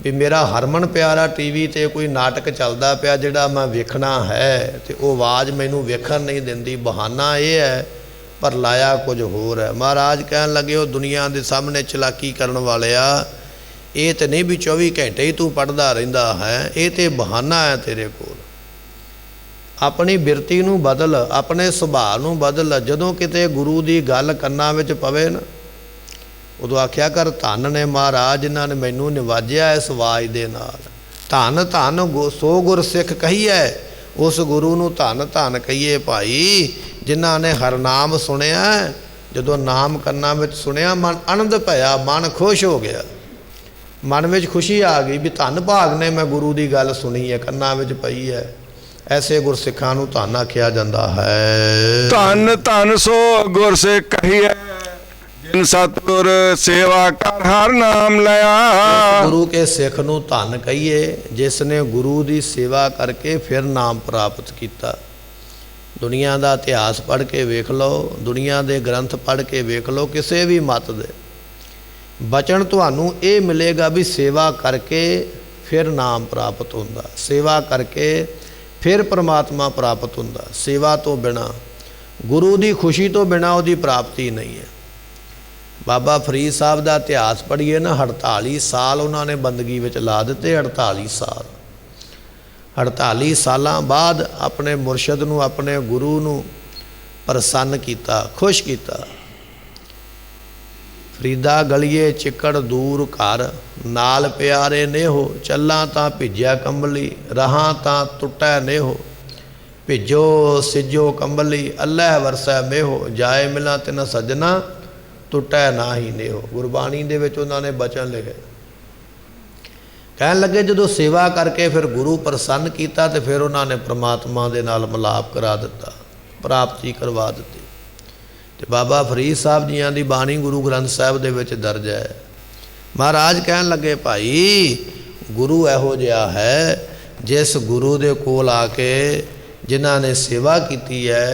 ਵੀ ਮੇਰਾ ਹਰਮਨ ਪਿਆਰਾ ਟੀਵੀ ਤੇ ਕੋਈ ਨਾਟਕ ਚੱਲਦਾ ਪਿਆ ਜਿਹੜਾ ਮੈਂ ਵੇਖਣਾ ਹੈ ਤੇ ਉਹ ਆਵਾਜ਼ ਮੈਨੂੰ ਵੇਖਣ ਨਹੀਂ ਦਿੰਦੀ। ਬਹਾਨਾ ਇਹ ਹੈ ਪਰ ਲਾਇਆ ਕੁਝ ਹੋਰ ਹੈ। ਮਹਾਰਾਜ ਕਹਿਣ ਲੱਗੇ ਉਹ ਦੁਨੀਆ ਦੇ ਸਾਹਮਣੇ ਚਲਾਕੀ ਕਰਨ ਵਾਲਿਆ, ਇਹ ਤਾਂ ਨਹੀਂ ਵੀ 24 ਘੰਟੇ ਹੀ ਤੂੰ ਪੜ੍ਹਦਾ ਰਹਿੰਦਾ ਹੈ, ਇਹ ਤਾਂ ਬਹਾਨਾ ਹੈ ਤੇਰੇ ਕੋਲ। ਆਪਣੀ ਬਿਰਤੀ ਨੂੰ ਬਦਲ, ਆਪਣੇ ਸੁਭਾਅ ਨੂੰ ਬਦਲ। ਜਦੋਂ ਕਿਤੇ ਗੁਰੂ ਦੀ ਗੱਲ ਕੰਨਾਂ ਵਿੱਚ ਪਵੇ ਨਾ, ਉਦੋਂ ਆਖਿਆ ਕਰ ਧੰਨ ਨੇ ਮਹਾਰਾਜ ਜਿਨ੍ਹਾਂ ਨੇ ਮੈਨੂੰ ਨਿਵਾਜਿਆ ਇਸ ਆਵਾਜ਼ ਦੇ ਨਾਲ। ਧੰਨ ਧੰਨ ਸੋ ਗੁਰ ਸਿੱਖ ਕਹੀਏ, ਉਸ ਗੁਰੂ ਨੂੰ ਧੰਨ ਧੰਨ ਕਹੀਏ ਭਾਈ ਜਿਨ੍ਹਾਂ ਨੇ ਹਰਨਾਮ ਸੁਣਿਆ। ਜਦੋਂ ਨਾਮ ਕੰਨਾਂ ਵਿੱਚ ਸੁਣਿਆ ਮਨ ਆਨੰਦ ਭਇਆ, ਮਨ ਖੁਸ਼ ਹੋ ਗਿਆ, ਮਨ ਵਿੱਚ ਖੁਸ਼ੀ ਆ ਗਈ ਵੀ ਧੰਨ ਭਾਗ ਨੇ ਮੈਂ ਗੁਰੂ ਦੀ ਗੱਲ ਸੁਣੀ ਹੈ, ਕੰਨਾਂ ਵਿੱਚ ਪਈ ਹੈ। ਐਸੇ ਗੁਰਸਿੱਖਾਂ ਨੂੰ ਧੰਨ ਆਖਿਆ ਜਾਂਦਾ ਹੈ। ਧੰਨ ਧੰਨ ਸੋ ਗੁਰ ਸਿੱਖ ਕਹੀਏ, ਜਿਨ ਸਤਿਗੁਰ ਸੇਵਾ ਕਰ ਹਰ ਨਾਮ ਲਿਆ। ਗੁਰੂ ਕੇ ਸਿੱਖ ਨੂੰ ਧੰਨ ਕਹੀਏ ਜਿਸ ਨੇ ਗੁਰੂ ਦੀ ਸੇਵਾ ਕਰਕੇ ਫਿਰ ਨਾਮ ਪ੍ਰਾਪਤ ਕੀਤਾ। ਦੁਨੀਆ ਦਾ ਇਤਿਹਾਸ ਪੜ੍ਹ ਕੇ ਵੇਖ ਲਓ, ਦੁਨੀਆ ਦੇ ਗ੍ਰੰਥ ਪੜ੍ਹ ਕੇ ਵੇਖ ਲਓ, ਕਿਸੇ ਵੀ ਮਤ ਦੇ ਬਚਨ ਤੁਹਾਨੂੰ ਇਹ ਮਿਲੇਗਾ ਵੀ ਸੇਵਾ ਕਰਕੇ ਫਿਰ ਨਾਮ ਪ੍ਰਾਪਤ ਹੁੰਦਾ, ਸੇਵਾ ਕਰਕੇ ਫਿਰ ਪਰਮਾਤਮਾ ਪ੍ਰਾਪਤ ਹੁੰਦਾ। ਸੇਵਾ ਤੋਂ ਬਿਨਾਂ, ਗੁਰੂ ਦੀ ਖੁਸ਼ੀ ਤੋਂ ਬਿਨਾਂ ਉਹਦੀ ਪ੍ਰਾਪਤੀ ਨਹੀਂ ਹੈ। ਬਾਬਾ ਫਰੀਦ ਸਾਹਿਬ ਦਾ ਇਤਿਹਾਸ ਪੜ੍ਹੀਏ ਨਾ, 48 ਸਾਲ ਉਹਨਾਂ ਨੇ ਬੰਦਗੀ ਵਿੱਚ ਲਾ ਦਿੱਤੇ। 48 ਸਾਲ, 48 ਸਾਲਾਂ ਬਾਅਦ ਆਪਣੇ ਮੁਰਸ਼ਿਦ ਨੂੰ, ਆਪਣੇ ਗੁਰੂ ਨੂੰ ਪ੍ਰਸੰਨ ਕੀਤਾ, ਖੁਸ਼ ਕੀਤਾ। ਫਰੀਦਾ ਗਲੀਏ ਚਿੱਕੜ ਦੂਰ ਘਰ, नाल प्यारे नेहो, चल्लां तां भिज्या कंबली, रहां तां टुटै नेहो, भिजो सिजो कंबली, अल्लाह वरसै मेहो, जाए मिला तिन सजना, टुटै नाही नेहो। गुरबाणी दे विच उन्हां ने बचन लिखे। कहन लगे जदों सेवा करके फिर गुरु प्रसन्न किया तो फिर उन्होंने परमात्मा दे नाल मिलाप करा दिता, प्राप्ति करवा दी। तो बाबा फरीद साहब जियां दी बाणी गुरु ग्रंथ साहब दे विच दर्ज है। महाराज कहन लगे भाई गुरु इहो जिहा है जिस गुरु दे कोल आके जिन्हां ने सेवा की है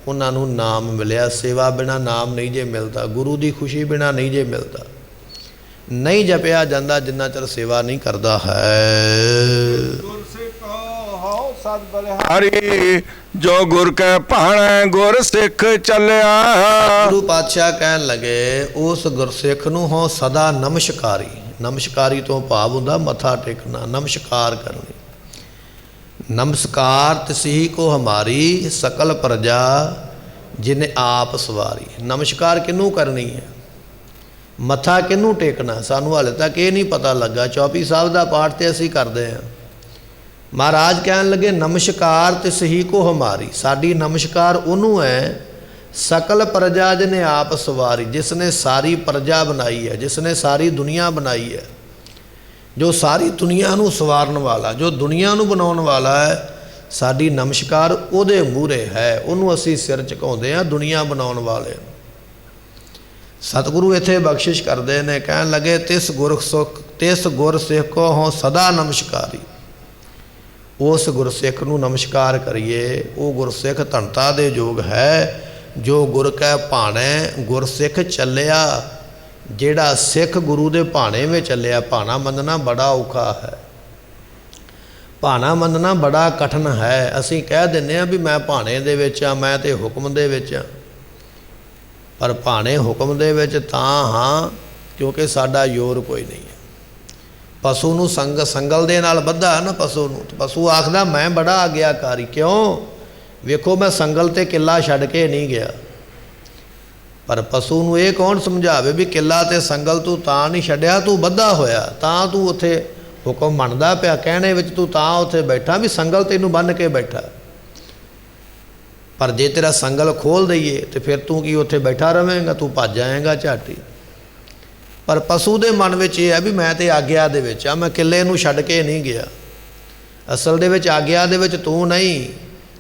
उन्हां नूं नाम मिलिया। सेवा बिना नाम नहीं जे मिलता, गुरु की खुशी बिना नहीं जे मिलता, नहीं जपिया जाता जिन्ना चਿਰ सेवा नहीं करता है। हरि जो गुर कै भाणै गुर सिख चलिया। गुरु पातशाह कहन लगे उस गुरसिख नूं हो सदा नमस्कारी। नमस्कारी तो भाव हुंदा मत्था टेकना, नमस्कार करनी। नमस्कार तिसी को हमारी सकल प्रजा जिन्हें आप सवारी। नमस्कार किनू करनी है, मत्था किनू टेकना, सानू हाले तक ये नहीं पता लगा। चौपी साहब का पाठ तो असी करते हैं। महाराज कहन लगे नमस्कार तिसही को हमारी, साड़ी नमस्कार उन्होंने है सकल प्रजा जिन्हें आप सवारी, जिसने सारी प्रजा बनाई है, जिसने सारी दुनिया बनाई है, जो सारी दुनिया नू सवारन वाला, जो दुनिया नू बनाने वाला है। साड़ी नमस्कार उहदे मूहरे है, उन्होंने असी सिर झुकाउंदे हैं दुनिया बनाने वाले। सतगुरु इत्थे बख्शिश करते हैं, कहन लगे तिस गुरसिख को हो सदा नमस्कारी। उस गुरसिख नूं नमस्कार करिए। वो गुरसिख धनता दे योग है जो गुर कै भाणे गुरसिख चलिया। जेड़ा सिख गुरु दे भाणे में चलिया। भाणा मनना बड़ा औखा है, भाणा मनना बड़ा कठिन है। असीं कह दिंदे आ भी मैं भाणे दे विच आ, मैं ते हुक्म दे विच आ, पर भाणे हुक्म दे विच तां हाँ क्योंकि साडा योर कोई नहीं है। पशु नूं संगल दे नाल बद्धा है ना पशु नूं, तो पशु आखदा मैं बड़ा आग्याकारी। क्यों? वेखो मैं संगल ते किला छड्ड के नहीं गया। पर पशु नूं ये कौन समझावे भी किला ते संगल तू तां नहीं छड्डिया, तू बद्धा होया तां तू उत्थे हुक्म मनदा पिया। कहने विच तू तां उत्थे बैठा भी संगल तैनूं बन्न के बैठा। पर जे तेरा संगल खोल दईए तो फिर तू की उत्थे बैठा रहेगा, तू भज जाएगा झाटी। पर पशु के मन में यह है भी मैं तो आग्या दे विच आ, मैं किले नूं छड्ड के नहीं गया। असल दे विच आग्या दे विच तू नहीं,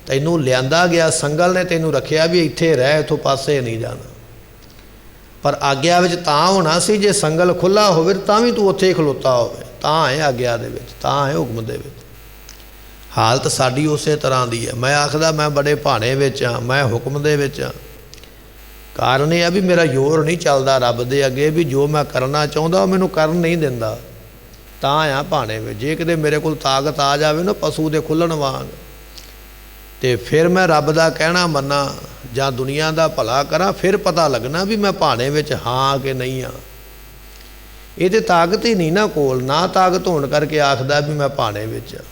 तैनूं लियांदा गया, संगल ने तैनूं रखिया भी इत्थे रह, इत्थों पासे नहीं जाना। पर आग्या विच तां होना सी जे संगल खुला होवे तां भी तू उत्थे खलोता होवे, तां है आग्या दे विच, तां है हुक्म दे विच। हालत साड़ी उस तरह की है। मैं आखदा मैं बड़े भाणे विच आ, मैं हुक्म दे विच आ। कारण यह भी मेरा जोर नहीं चलता रब दे अगे भी जो मैं करना चाहता मैनू कर नहीं दिंदा, तां आ भाणे में। जे किते मेरे को ताकत आ जाए ना पशु के खुलण वांग, तो फिर मैं रब का कहना मना या दुनिया का भला करा, फिर पता लगना भी मैं भाणे विच हाँ कि नहीं हाँ। ये तो ताकत ही नहीं ना कोल, ना ताकत होने करके आखदा भी मैं भाणे विच आ।